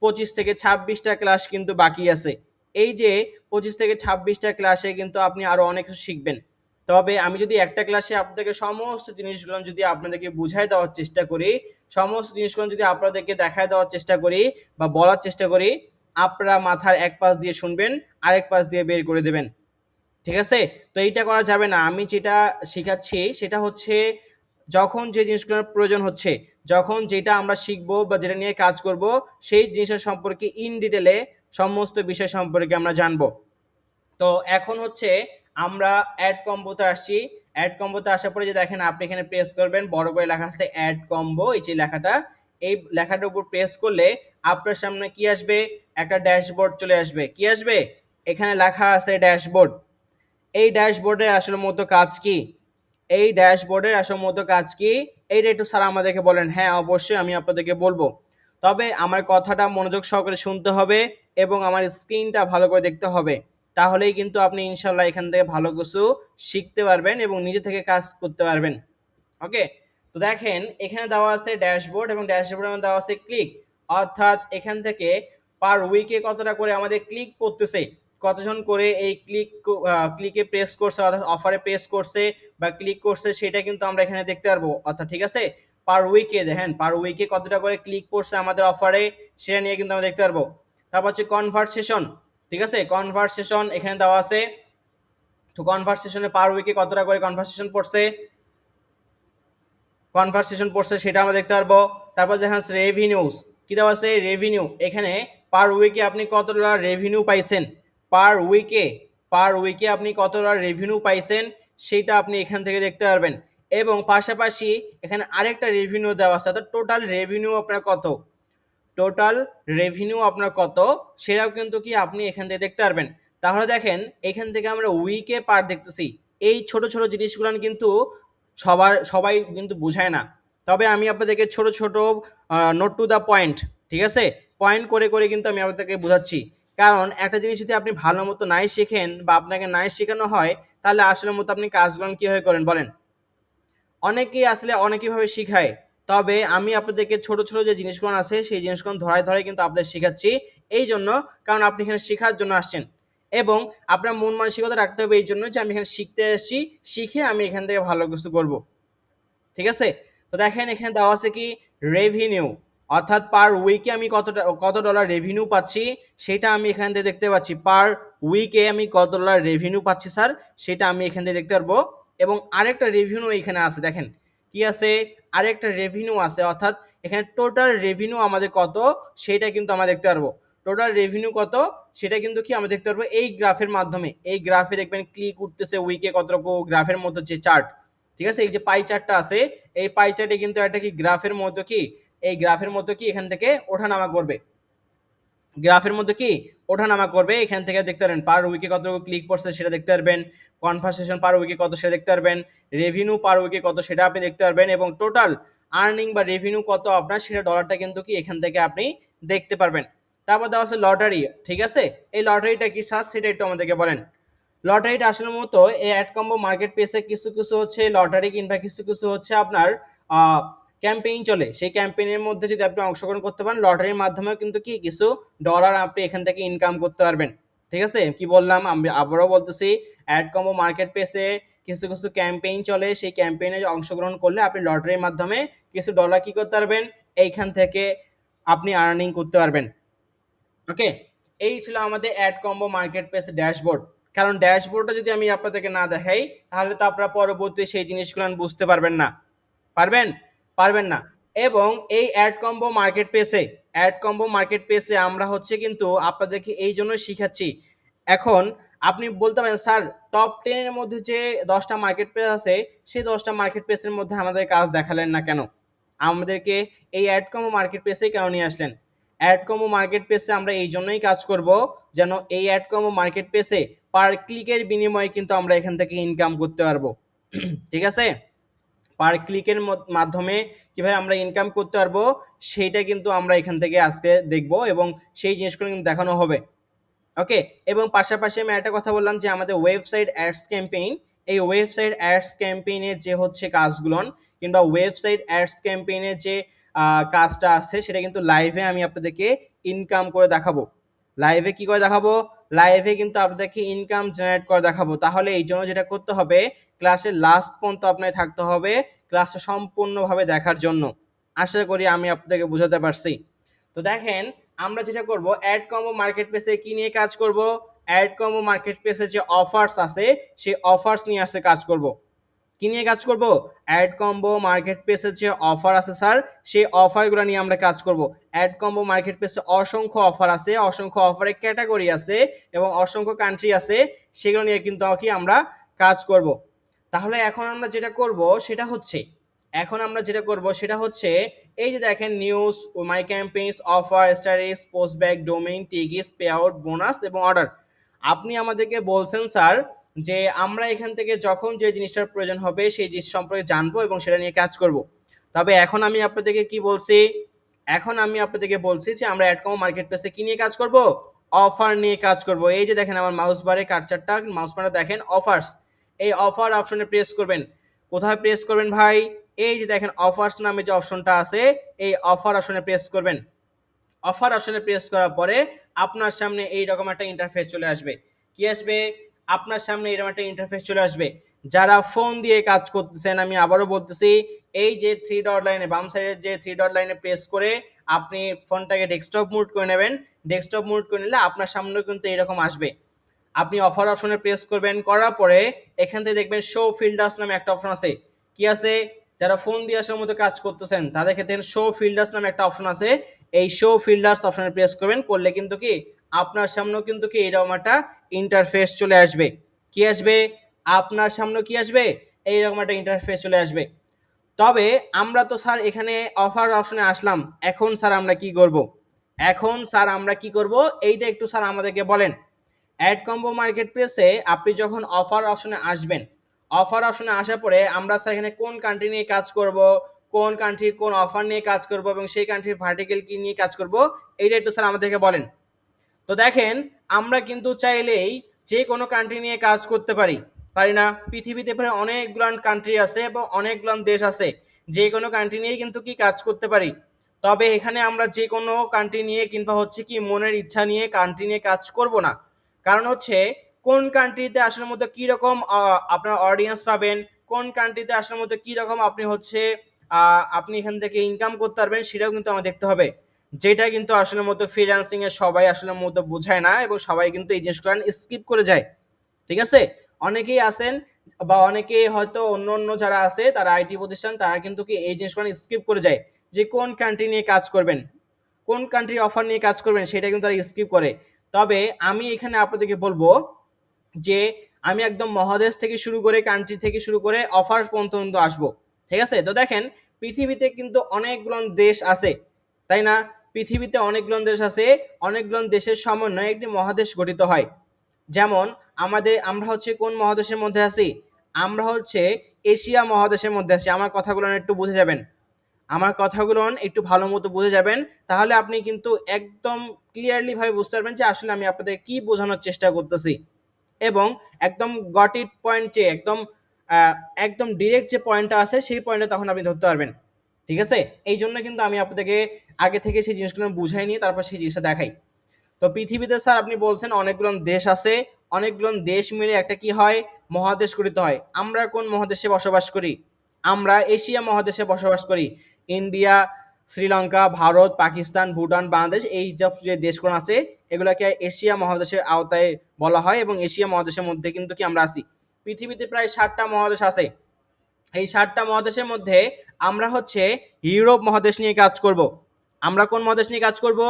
25 থেকে 26টা ক্লাস কিন্তু বাকি আছে। এই যে 25 থেকে 26টা ক্লাসে কিন্তু আপনি আরো অনেক কিছু শিখবেন। তবে আমি যদি একটা ক্লাসে আপনাদেরকে সমস্ত জিনিসগুলো যদি আপনাদেরকে বুঝাই দেওয়ার চেষ্টা করি, সমস্ত জিনিসগুলো যদি আপনাদেরকে দেখায় দেওয়ার চেষ্টা করি বা বলার চেষ্টা করি, আপনারা মাথার এক পাশ দিয়ে শুনবেন, আরেক পাশ দিয়ে বের করে দেবেন। ঠিক আছে, তো এইটা করা যাবে না। আমি যেটা শেখাচ্ছি সেটা হচ্ছে যখন যে জিনিসগুলোর প্রয়োজন হচ্ছে, যখন যেটা আমরা শিখবো বা যেটা নিয়ে কাজ করব, সেই জিনিসের সম্পর্কে ইন ডিটেলে সমস্ত বিষয় সম্পর্কে আমরা জানবো। তো এখন হচ্ছে আমরা অ্যাড কম্বোতে আসছি। অ্যাড কম্বোতে আসার পরে যে দেখেন আপনি এখানে প্রেস করবেন, বড় করে লেখা আছে অ্যাড কম্বো, এই যে লেখাটা, এই লেখাটার উপর প্রেস করলে আপনার সামনে কি আসবে, একটা ড্যাশবোর্ড চলে আসবে। কি আসবে, এখানে লেখা আছে ড্যাশবোর্ড। এই ড্যাশবোর্ডের আসল মতো কাজ কি, এই ড্যাশবোর্ডের আসল মতো কাজ কি, এইটা একটু স্যার আমাদেরকে বলেন। হ্যাঁ অবশ্যই আমি আপনাদেরকে বলবো, তবে আমার কথাটা মনোযোগ সহকারে শুনতে হবে এবং আমার স্ক্রিনটা ভালো করে দেখতে হবে, তাহলেই কিন্তু আপনি ইনশাল্লাহ এখান থেকে ভালো কিছু শিখতে পারবেন এবং নিজে থেকে কাজ করতে পারবেন। ওকে, তো দেখেন এখানে দেওয়া আছে ড্যাশবোর্ড এবং ড্যাশবোর্ডের মধ্যে দেওয়া আছে ক্লিক, অর্থাৎ এখান থেকে পার উইকে কতটা করে আমাদের ক্লিক করতেছে, কতজন করে এই ক্লিকে প্রেস করছে, অর্থাৎ অফারে প্রেস করছে বা ক্লিক করছে, সেটা কিন্তু আমরা এখানে দেখতে পারবো। অর্থাৎ ঠিক আছে, পার উইকে দেখেন পার উইকে কতটা করে ক্লিক করছে আমাদের অফারে, সেটা নিয়ে কিন্তু আমরা দেখতে পারবো। তারপর হচ্ছে কনভারসেশন, ঠিক আছে, কনভারসেশন এখানে দেওয়া আছে। তো কনভারসেশনে পার উইকে কতটা করে কনভারসেশন পড়ছে সেটা আমরা দেখতে পারবো। তারপর দেখেন রেভিনিউস, কি দেওয়া আছে রেভিনিউ, এখানে পার উইকে আপনি কত ডলার রেভিনিউ পাইছেন, পার উইকে আপনি কত ডলার রেভিনিউ পাইছেন সেটা আপনি এখান থেকে দেখতে পারবেন। এবং পাশাপাশি এখানে আরেকটা রেভিনিউ দেওয়া আছে, অর্থাৎ টোটাল রেভিনিউ আপনার কত সেটাও কিন্তু কি আপনি এখান থেকে দেখতে পারবেন। তাহলে দেখেন এখান থেকে আমরা উইকে পার দেখতেছি। এই ছোট ছোট জিনিসগুলো কিন্তু সবাই কিন্তু বুঝায় না, তবে আমি আপনাদেরকে ছোট ছোট নোট টু দ্য পয়েন্ট, ঠিক আছে, পয়েন্ট করে করে কিন্তু আমি আপনাদেরকে বোঝাচ্ছি। কারণ একটা জিনিস যদি আপনি ভালো মতো নাই শেখেন বা আপনাকে নাই শেখানো হয়, তাহলে আসলে মতো আপনি কাজগুলো কীভাবে করেন বলেন। অনেকেই আসলে অনেকইভাবে শিখায়, তবে আমি আপনাদেরকে ছোট ছোট যে জিনিসগুলো আছে সেই জিনিসগুলো ধরায় ধরে কিন্তু আপনাদের শেখাচ্ছি। এই জন্য, কারণ আপনি এখানে শেখার জন্য আসছেন এবং আপনার মন মানসিকতা রাখতে হবে এই জন্য যে আমি এখানে শিখতে এসেছি, শিখে আমি এখান থেকে ভালো কিছু করব। ঠিক আছে, তো দেখেন এখানে দেওয়া আছে কি রেভিনিউ, অর্থাৎ পার উইকে আমি কত ডলার রেভিনিউ পাচ্ছি সেটা আমি এখান থেকে দেখতে পাচ্ছি। পার উইকে আমি কত ডলার রেভিনিউ পাচ্ছি স্যার, সেটা আমি এখান থেকে দেখতে পারবো। এবং আরেকটা রেভিনিউ এখানে আছে, দেখেন কি আছে, আরেকটা রেভিনিউ আছে, অর্থাৎ এখানে টোটাল রেভিনিউ আমাদের কত সেটা কিন্তু আমরা দেখতে পারবো। টোটাল রেভিনিউ কত সেটা কিন্তু কি আমরা দেখতে পারবো এই গ্রাফের মাধ্যমে। এই গ্রাফে দেখবেন ক্লিক উঠতেছে উইকে কত রকম, গ্রাফের মতো যে চার্ট, ঠিক আছে, এই যে পাই চার্টটা আছে, এই পাই চার্টে কিন্তু একটা কি গ্রাফের মতো কি, এই গ্রাফের মতো কি এখান থেকে ওঠানামা করবে, গ্রাফের মধ্যে কি ওঠানামা করবে। এখান থেকে দেখতে পারবেন পার উইকে কত ক্লিক করছে সেটা দেখতে পারবেন, কনভারসেশন পার উইকে কত সেটা দেখতে পারবেন, রেভিনিউ পার উইকে কত সেটা আপনি দেখতে পারবেন, এবং টোটাল আর্নিং বা রেভিনিউ কত আপনার সেটা ডলারটা কিন্তু কি এখান থেকে আপনি দেখতে পারবেন। তারপর দেওয়া আছে লটারি, ঠিক আছে, এই লটারিটা কি স্যার সেটা একটু আমাদেরকে বলেন। লটারিটা আসলে মতো এই অ্যাড কম্বো মার্কেট প্লেসে কিছু কিছু হচ্ছে লটারি কিংবা কিছু কিছু হচ্ছে আপনার ক্যাম্পেইন চলে, সেই ক্যাম্পেইনের মধ্যে যদি আপনি অংশগ্রহণ করতে পারেন, লটারির মাধ্যমেও কিন্তু কি কিছু ডলার আপনি এখান থেকে ইনকাম করতে পারবেন। ঠিক আছে, কি বললাম আমি আবারও বলতেছি, অ্যাড কম্বো মার্কেট প্লেসে কিছু কিছু ক্যাম্পেইন চলে, সেই ক্যাম্পেইনে অংশগ্রহণ করলে আপনি লটারির মাধ্যমে কিছু ডলার কি করতে পারবেন, এইখান থেকে আপনি আর্নিং করতে পারবেন। ওকে, এই ছিল আমাদের AdCombo marketplace dashboard. কারণ ড্যাশবোর্ডটা যদি আমি আপনাদেরকে না দেখাই, তাহলে তো আপনারা পরবর্তী সেই জিনিসগুলো বুঝতে পারবেন না। পারবেন? পারবেন না। এবং এই অ্যাড কম্বো মার্কেট প্লেসে আমরা হচ্ছে কিন্তু আপনাদেরকে এই জন্য শিখাচ্ছি। এখন আপনি বলতে পারেন, স্যার টপ 10 এর মধ্যে যে 10টা মার্কেট প্লেস আছে, সেই 10টা মার্কেট প্লেসের মধ্যে আমাদের কাজ দেখালেন না কেন? আমাদেরকে এই অ্যাড কম্বো মার্কেট প্লেসে কেন নিয়ে আসলেন? অ্যাড কম্বো মার্কেট প্লেসে আমরা এই জন্যই কাজ করব, যেন এই অ্যাড কম্বো মার্কেট প্লেসে পার ক্লিকের বিনিময়ে কিন্তু আমরা এখান থেকে ইনকাম করতে পারবো। ঠিক আছে, পার ক্লিকের মাধ্যমে কিভাবে আমরা ইনকাম করতে পারবো সেইটা কিন্তু আমরা এখান থেকে আজকে দেখব, এবং সেই জিনিসগুলো কিন্তু দেখানো হবে। ওকে, এবং পাশাপাশি আমি একটা কথা বললাম যে আমাদের ওয়েবসাইট অ্যাডস ক্যাম্পেইন, এই ওয়েবসাইট অ্যাডস ক্যাম্পেইনের যে হচ্ছে কাজগুলো, কিংবা ওয়েবসাইট অ্যাডস ক্যাম্পেইনের যে কাজটা আছে, সেটা কিন্তু লাইভে আমি আপনাদেরকে ইনকাম করে দেখাবো। লাইভে কি করে দেখাবো? লাইভে কিন্তু আপনাদেরকে ইনকাম জেনারেট করে দেখাবো। তাহলে এই জন্য যেটা করতে হবে, ক্লাসের লাস্ট পর্যন্ত আপনাকে থাকতে হবে ক্লাসটা সম্পূর্ণভাবে দেখার জন্য। আশা করি আমি আপনাদেরকে বোঝাতে পারছি। তো দেখেন, আমরা যেটা করব, অ্যাড কম্বো মার্কেট প্লেসে কি নিয়ে কাজ করব? অ্যাড কম্বো মার্কেট প্লেসে যে অফার্স আছে, সেই অফার্স নিয়ে আসে কাজ করব। কি নিয়ে কাজ করব? অ্যাড কম্বো মার্কেট প্লেসের যে অফার আছে স্যার, সেই অফারগুলো নিয়ে আমরা কাজ করব। অ্যাড কম্বো মার্কেট প্লেসে অসংখ্য অফার আছে, অসংখ্য অফারের ক্যাটাগরি আছে, এবং অসংখ্য কান্ট্রি আছে, সেগুলো নিয়ে কিন্তু কি আমরা কাজ করব। তাহলে এখন আমরা যেটা করব সেটা হচ্ছে এই যে দেখেন, নিউজ, মাই ক্যাম্পেইনস, অফার, স্টারিস, postback, domain, tickets, payout, bonus এবং অর্ডার। আপনি আমাদেরকে বলছেন স্যার যে আমরা এখান থেকে যখন যে জিনিসটার প্রয়োজন হবে সেই জিনিস সম্পর্কে জানবো এবং সেটা নিয়ে কাজ করব। তবে এখন আমি আপনাদেরকে কি বলছি? এখন আমি আপনাদেরকে বলছি যে আমরা অ্যাডকম মার্কেট প্লেসে কি নিয়ে কাজ করব? অফার নিয়ে কাজ করব। এই যে দেখেন আমার মাউস বারে কার্সারটা, মাউস বারে দেখেন অফার্স, এই অফার অপশনে প্রেস করবেন। কোথায় প্রেস করবেন ভাই? এই যে দেখেন অফার্স নামে যে অপশনটা আছে, এই অফার অপশনে প্রেস করবেন। অফার অপশনে প্রেস করার পরে আপনার সামনে এইরকম একটা ইন্টারফেস চলে আসবে। কি আসবে? আপনার সামনে এরকম একটা ইন্টারফেস চলে আসবে। যারা ফোন দিয়ে কাজ করতেছেন, আমি আবারও বলতেছি, এই যে থ্রি ডট লাইনে, বাম সাইডের যে থ্রি ডট লাইনে প্রেস করে আপনি ফোনটাকে ডেস্কটপ মুড করে নেবেন। ডেস্কটপ মুড করে নিলে আপনার সামনেও কিন্তু এরকম আসবে। আপনি অফার অপশনে প্রেস করবেন, করার পরে এখান থেকে দেখবেন শো ফিল্টার্স নামে একটা অপশন আছে। কি আছে? যারা ফোন দিয়ে আসার মতো কাজ করতেছেন তাদের ক্ষেত্রে শো ফিল্টার্স নামে একটা অপশন আছে। এই শো ফিল্টার্স অপশনে প্রেস করবেন, করলে কিন্তু কি আপনার সামনেও কিন্তু কি এরকম একটা ইন্টারফেস চলে আসবে। কি আসবে? আপনার সামনেও কি আসবে? এইরকম একটা ইন্টারফেস চলে আসবে। তবে আমরা তো স্যার এখানে অফার অপশনে আসলাম, এখন স্যার আমরা কি করব? এইটা একটু স্যার আমাদেরকে বলেন। অ্যাড কম্বো মার্কেট প্লেসে আপনি যখন অফার অপশনে আসবেন, অফার অপশনে আসার পরে আমরা স্যার এখানে কোন কান্ট্রি নিয়ে কাজ করব, কোন কান্ট্রির কোন অফার নিয়ে কাজ করব, এবং সেই কান্ট্রির ভার্টিক্যাল কি নিয়ে কাজ করব, এইটা একটু স্যার আমাদেরকে বলেন। তো দেখেন, আমরা কিন্তু চাইলেই যে কোনো কান্ট্রি নিয়ে কাজ করতে পারি, পারি না? পৃথিবীতে প্রায় অনেকগুলো কান্ট্রি আছে এবং অনেকগুলো দেশ আছে, যে কোনো কান্ট্রি নিয়েই কিন্তু কি কাজ করতে পারি। তবে এখানে আমরা যে কোনো কান্ট্রি নিয়ে কিংবা হচ্ছে কি মনের ইচ্ছা নিয়ে কান্ট্রি নিয়ে কাজ করব না। কারণ হচ্ছে কোন কান্ট্রিতে আসার মতো কীরকম আপনার অডিয়েন্স পাবেন, কোন কান্ট্রিতে আসার মতো কীরকম আপনি হচ্ছে আপনি এখান থেকে ইনকাম করতে পারবেন, সেটাও কিন্তু আমার দেখতে হবে। যেটা কিন্তু আসলে মতো ফ্রিল্যান্সিং এ সবাই আসলে মতো বোঝায় না, এবং সবাই কিন্তু এই জিনিসগুলো স্কিপ করে যায়। ঠিক আছে, অনেকেই আছেন বা অনেকেই হয়তো অন্য অন্য যারা আছে তারা আইটি প্রতিষ্ঠান, তারা কিন্তু কি এই জিনিসগুলো স্কিপ করে যায়, যে কোন কান্ট্রি নিয়ে কাজ করবেন, কোন কান্ট্রি অফার নিয়ে কাজ করবেন, সেটা কিন্তু তারা স্কিপ করে। তবে আমি এখানে আপনাদেরকে বলবো যে আমি একদম মহাদেশ থেকে শুরু করে, কান্ট্রি থেকে শুরু করে অফার পর্যন্ত আসবো। ঠিক আছে, তো দেখেন পৃথিবীতে কিন্তু অনেকগুলো দেশ আছে, তাই না? পৃথিবীতে অনেকগুলো দেশ আছে, অনেকগুলো দেশের সমন্বয়ে একটি মহাদেশ গঠিত হয়। যেমন আমরা হচ্ছে কোন মহাদেশের মধ্যে আছি? আমরা হচ্ছে এশিয়া মহাদেশের মধ্যে আছি। আমার কথাগুলো একটু বুঝে যাবেন, আমার কথাগুলো একটু ভালো মতো বুঝে যাবেন, তাহলে আপনি কিন্তু একদম ক্লিয়ারলি ভাবে বুঝতে পারবেন যে আসলে আমি আপনাদের কি বোঝানোর চেষ্টা করতেছি। এবং একদম গট ইট পয়েন্ট, যে একদম একদম ডিরেক্ট যে পয়েন্টটা আছে সেই পয়েন্টে তখন আপনি ধরতে পারবেন। ঠিক আছে, এই জন্য কিন্তু আমি আপনাদেরকে আগে থেকে সেই জিনিসগুলো বুঝাই নিয়ে তারপর সেই জিনিসটা দেখাই। তো পৃথিবীতে স্যার আপনি বলছেন অনেকগুলো দেশ আছে, অনেকগুলো দেশ মিলে একটা কি হয়, মহাদেশ গঠিত হয়। আমরা কোন মহাদেশে বসবাস করি? আমরা এশিয়া মহাদেশে বসবাস করি। ইন্ডিয়া, শ্রীলঙ্কা, ভারত, পাকিস্তান, ভুটান, বাংলাদেশ, এই যে দেশগুলো আছে এগুলোকে এশিয়া মহাদেশের আওতায় বলা হয় এবং এশিয়া মহাদেশের মধ্যে কিন্তু কি আমরা আছি। পৃথিবীতে প্রায় 7টা মহাদেশ আছে। এই 7টা মহাদেশের মধ্যে আমরা হচ্ছে ইউরোপ মহাদেশ নিয়ে কাজ করব। আমরা কোন মহাদেশ নিয়ে কাজ করব?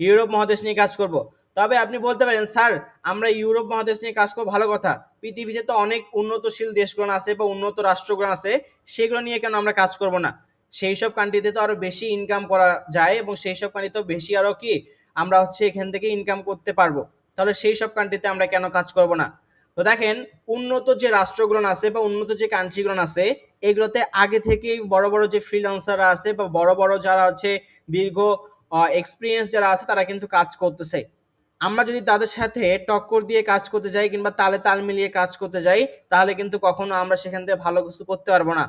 ইউরোপ মহাদেশ নিয়ে কাজ করব। তবে আপনি বলতে পারেন স্যার আমরা ইউরোপ মহাদেশ নিয়ে কাজ করব, ভালো কথা, পৃথিবীতে তো অনেক উন্নতশীল দেশগুলো আছে বা উন্নত রাষ্ট্রগুলো আছে, সেগুলো নিয়ে কেন আমরা কাজ করব না? সেই সব কান্ট্রিতে তো আরো বেশি ইনকাম করা যায় এবং সেই সব কান্ট্রিতে বেশি আরো কি আমরা হচ্ছে এখান থেকে ইনকাম করতে পারবো। তাহলে সেই সব কান্ট্রিতে আমরা কেন কাজ করব না? তো দেখেন, উন্নত যে রাষ্ট্রগুলো আছে বা উন্নত যে কান্ট্রিগুলো আছে এগুলোতে আগে থেকেই বড় বড় যে ফ্রিল্যান্সাররা আছে বা বড় বড় যারা হচ্ছে দীর্ঘ এক্সপিরিয়েন্স যারা আছে তারা কিন্তু কাজ করতেছে। আমরা যদি তাদের সাথে টক্কর দিয়ে কাজ করতে যাই কিংবা তালে তাল মিলিয়ে কাজ করতে যাই তাহলে কিন্তু কখনো আমরা সেখান থেকে ভালো কিছু করতে পারবো না।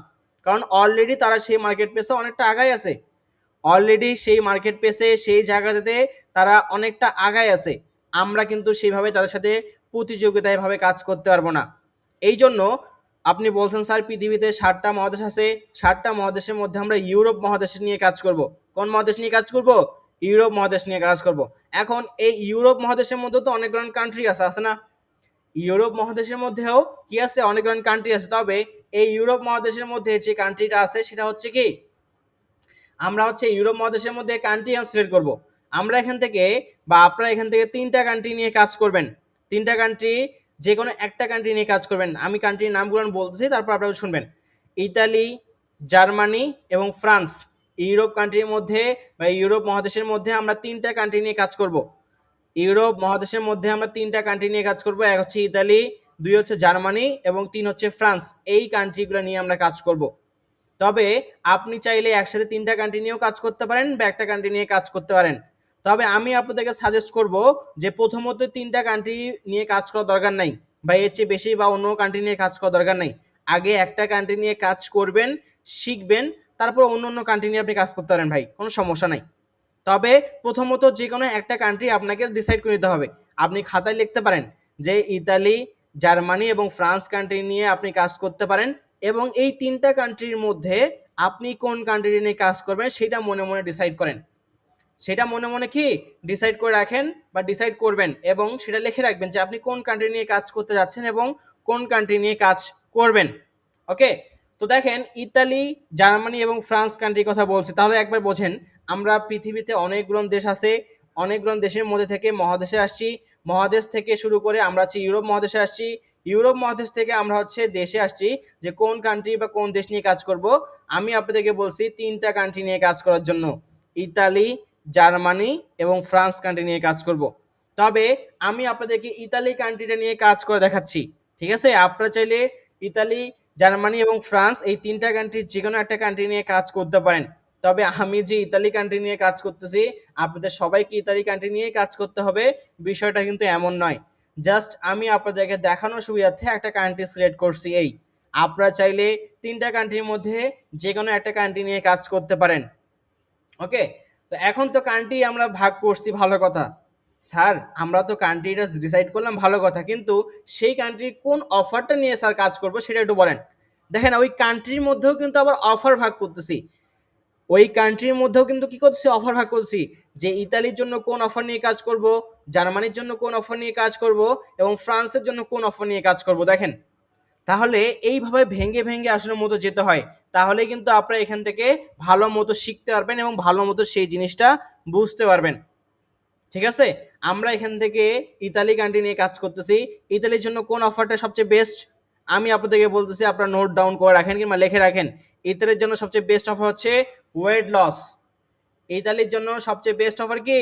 কারণ অলরেডি তারা সেই মার্কেট প্লেসে অনেকটা আগায় আছে। অলরেডি সেই মার্কেট প্লেসে সেই জায়গাতে তারা অনেকটা আগায় আছে। আমরা কিন্তু সেইভাবে তাদের সাথে প্রতিযোগিতায় ভাবে কাজ করতে পারবো না। এই জন্য আপনি বলছেন স্যার পৃথিবীতে 7টা মহাদেশ আছে, 7টা মহাদেশের মধ্যে আমরা ইউরোপ মহাদেশ নিয়ে কাজ করব। কোন মহাদেশ নিয়ে কাজ করব? ইউরোপ মহাদেশ নিয়ে কাজ করব। এখন এই ইউরোপ মহাদেশের মধ্যে তো অনেকগুলো কান্ট্রি আছে, আছে না? ইউরোপ মহাদেশের মধ্যেও কি আছে, অনেকগুলো কান্ট্রি আছে। তবে এই ইউরোপ মহাদেশের মধ্যে যে কান্ট্রিটা আছে সেটা হচ্ছে কি, আমরা হচ্ছে ইউরোপ মহাদেশের মধ্যে কান্ট্রি সিলেক্ট করব। আমরা এখান থেকে বা আপনারা এখান থেকে 3টা কান্ট্রি নিয়ে কাজ করবেন। 3টা কান্ট্রি, যে কোনো একটা কান্ট্রি নিয়ে কাজ করবেন। আমি কান্ট্রির নামগুলো বলতেছি, তারপর আপনারা শুনবেন। ইতালি, জার্মানি এবং ফ্রান্স, ইউরোপ কান্ট্রির মধ্যে বা ইউরোপ মহাদেশের মধ্যে আমরা 3টা কান্ট্রি নিয়ে কাজ করব। ইউরোপ মহাদেশের মধ্যে আমরা 3টা কান্ট্রি নিয়ে কাজ করব। এক হচ্ছে ইতালি, 2 হচ্ছে জার্মানি এবং 3 হচ্ছে ফ্রান্স। এই কান্ট্রিগুলো নিয়ে আমরা কাজ করব। তবে আপনি চাইলে একসাথে 3টা কান্ট্রি নিয়েও কাজ করতে পারেন বা একটা কান্ট্রি নিয়ে কাজ করতে পারেন। তবে আমি আপনাদেরকে সাজেস্ট করব যে প্রথমত 3টা কান্ট্রি নিয়ে কাজ করার দরকার নাই বা এর চেয়ে বেশি বা অন্য কান্ট্রি নিয়ে কাজ করার দরকার নাই। আগে একটা কান্ট্রি নিয়ে কাজ করবেন, শিখবেন, তারপর অন্য অন্য কান্ট্রি নিয়ে আপনি কাজ করতে পারেন ভাই, কোনো সমস্যা নাই। তবে প্রথমত যে কোনো একটা কান্ট্রি আপনাকে ডিসাইড করে নিতে হবে। আপনি খাতায় লিখতে পারেন যে ইতালি, জার্মানি এবং ফ্রান্স কান্ট্রি নিয়ে আপনি কাজ করতে পারেন এবং এই 3টা কান্ট্রির মধ্যে আপনি কোন কান্ট্রি নিয়ে কাজ করবেন সেটা মনে মনে ডিসাইড করেন। সেটা মনে মনে কি ডিসাইড করে রাখেন বা ডিসাইড করবেন এবং সেটা লিখে রাখবেন যে আপনি কোন কান্ট্রি নিয়ে কাজ করতে যাচ্ছেন এবং কোন কান্ট্রি নিয়ে কাজ করবেন। ওকে, তো দেখেন ইতালি, জার্মানি এবং ফ্রান্স কান্ট্রির কথা বলছি, তাহলে একবার বোঝেন আমরা পৃথিবীতে অনেকগুলো দেশ আছে, অনেকগুলো দেশের মধ্যে থেকে মহাদেশে আসছি, মহাদেশ থেকে শুরু করে আমরা হচ্ছে ইউরোপ মহাদেশে আসছি, ইউরোপ মহাদেশ থেকে আমরা হচ্ছে দেশে আসছি যে কোন কান্ট্রি বা কোন দেশ নিয়ে কাজ করব। আমি আপনাদেরকে বলছি 3টা কান্ট্রি নিয়ে কাজ করার জন্য, ইতালি, জার্মানি এবং ফ্রান্স কান্ট্রি নিয়ে কাজ করব। তবে আমি আপনাদেরকে ইতালি কান্ট্রিটা নিয়ে কাজ করে দেখাচ্ছি। ঠিক আছে, আপনারা চাইলে ইতালি, জার্মানি এবং ফ্রান্স এই 3টা কান্ট্রির যে কোনো একটা কান্ট্রি নিয়ে কাজ করতে পারেন। তবে আমি যে ইতালি কান্ট্রি নিয়ে কাজ করতেছি আপনাদের সবাইকে ইতালি কান্ট্রি নিয়ে কাজ করতে হবে বিষয়টা কিন্তু এমন নয়। জাস্ট আমি আপনাদেরকে দেখানোর সুবিধার্থে একটা কান্ট্রি সিলেক্ট করছি। এই আপনারা চাইলে 3টা কান্ট্রির মধ্যে যে কোনো একটা কান্ট্রি নিয়ে কাজ করতে পারেন। ওকে, তো এখন তো কান্ট্রি আমরা ভাগ করছি, ভালো কথা। স্যার আমরা তো কান্ট্রিটা ডিসাইড করলাম, ভালো কথা, কিন্তু সেই কান্ট্রির কোন অফারটা নিয়ে স্যার কাজ করবো সেটা একটু বলেন। দেখেন ওই কান্ট্রির মধ্যেও কিন্তু আবার অফার ভাগ করতেছি, ওই কান্ট্রির মধ্যেও কিন্তু কি করতেছি, অফার ভাগ করছি যে ইতালির জন্য কোন অফার নিয়ে কাজ করব, জার্মানির জন্য কোন অফার নিয়ে কাজ করব এবং ফ্রান্সের জন্য কোন অফার নিয়ে কাজ করব। দেখেন তাহলে এইভাবে ভেঙে ভেঙে আসলে মতো যেতে হয়, তাহলে কিন্তু আপনারা এখান থেকে ভালো মতো শিখতে পারবেন এবং ভালো মতো সেই জিনিসটা বুঝতে পারবেন। ঠিক আছে, আমরা এখান থেকে ইতালি কান্ট্রি নিয়ে কাজ করতেছি, ইতালির জন্য কোন অফারটা সবচেয়ে বেস্ট আমি আপনাদেরকে বলতেছি, আপনারা নোট ডাউন করে রাখেন কিংবা লিখে রাখেন। ইতালির জন্য সবচেয়ে বেস্ট অফার হচ্ছে ওয়েট লস। ইতালির জন্য সবচেয়ে বেস্ট অফার কি?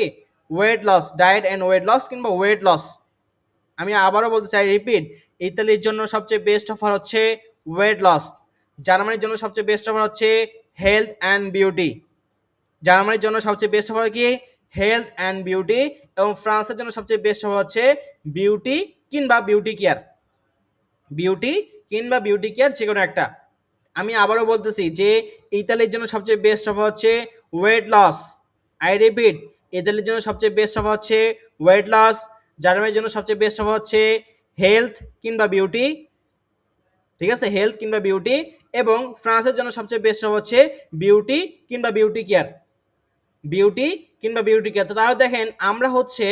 Weight loss, diet and weight loss কিংবা ওয়েট লস। আমি আবারও বলতে চাই, রিপিট, ইতালির জন্য সবচেয়ে বেস্ট অফার হচ্ছে ওয়েট লস। জার্মানির জন্য সবচেয়ে বেস্ট অফার হচ্ছে হেলথ অ্যান্ড বিউটি। জার্মানির জন্য সবচেয়ে বেস্ট অফার কি? Health and beauty. এবং ফ্রান্সের জন্য সবচেয়ে বেস্ট অফার হচ্ছে বিউটি কিংবা বিউটি কেয়ার। বিউটি কিংবা বিউটি কেয়ার যে কোনো একটা। আমি আবারও বলতেছি যে ইতালির জন্য সবচেয়ে বেস্ট অফার হচ্ছে ওয়েট লস। আই রিপিট, ইতালির জন্য সবচেয়ে বেস্ট অফার হচ্ছে ওয়েট লস। জার্মানির জন্য সবচেয়ে বেস্ট অফার হচ্ছে হেলথ কিংবা বিউটি, ঠিক আছে, হেলথ কিংবা বিউটি। এবং ফ্রান্সের জন্য সবচেয়ে বেস্ট অফার হচ্ছে বিউটি কিংবা বিউটি কেয়ার, বিউটি কিংবা বিউটি কেয়ার। তো তাহলে দেখেন আমরা হচ্ছে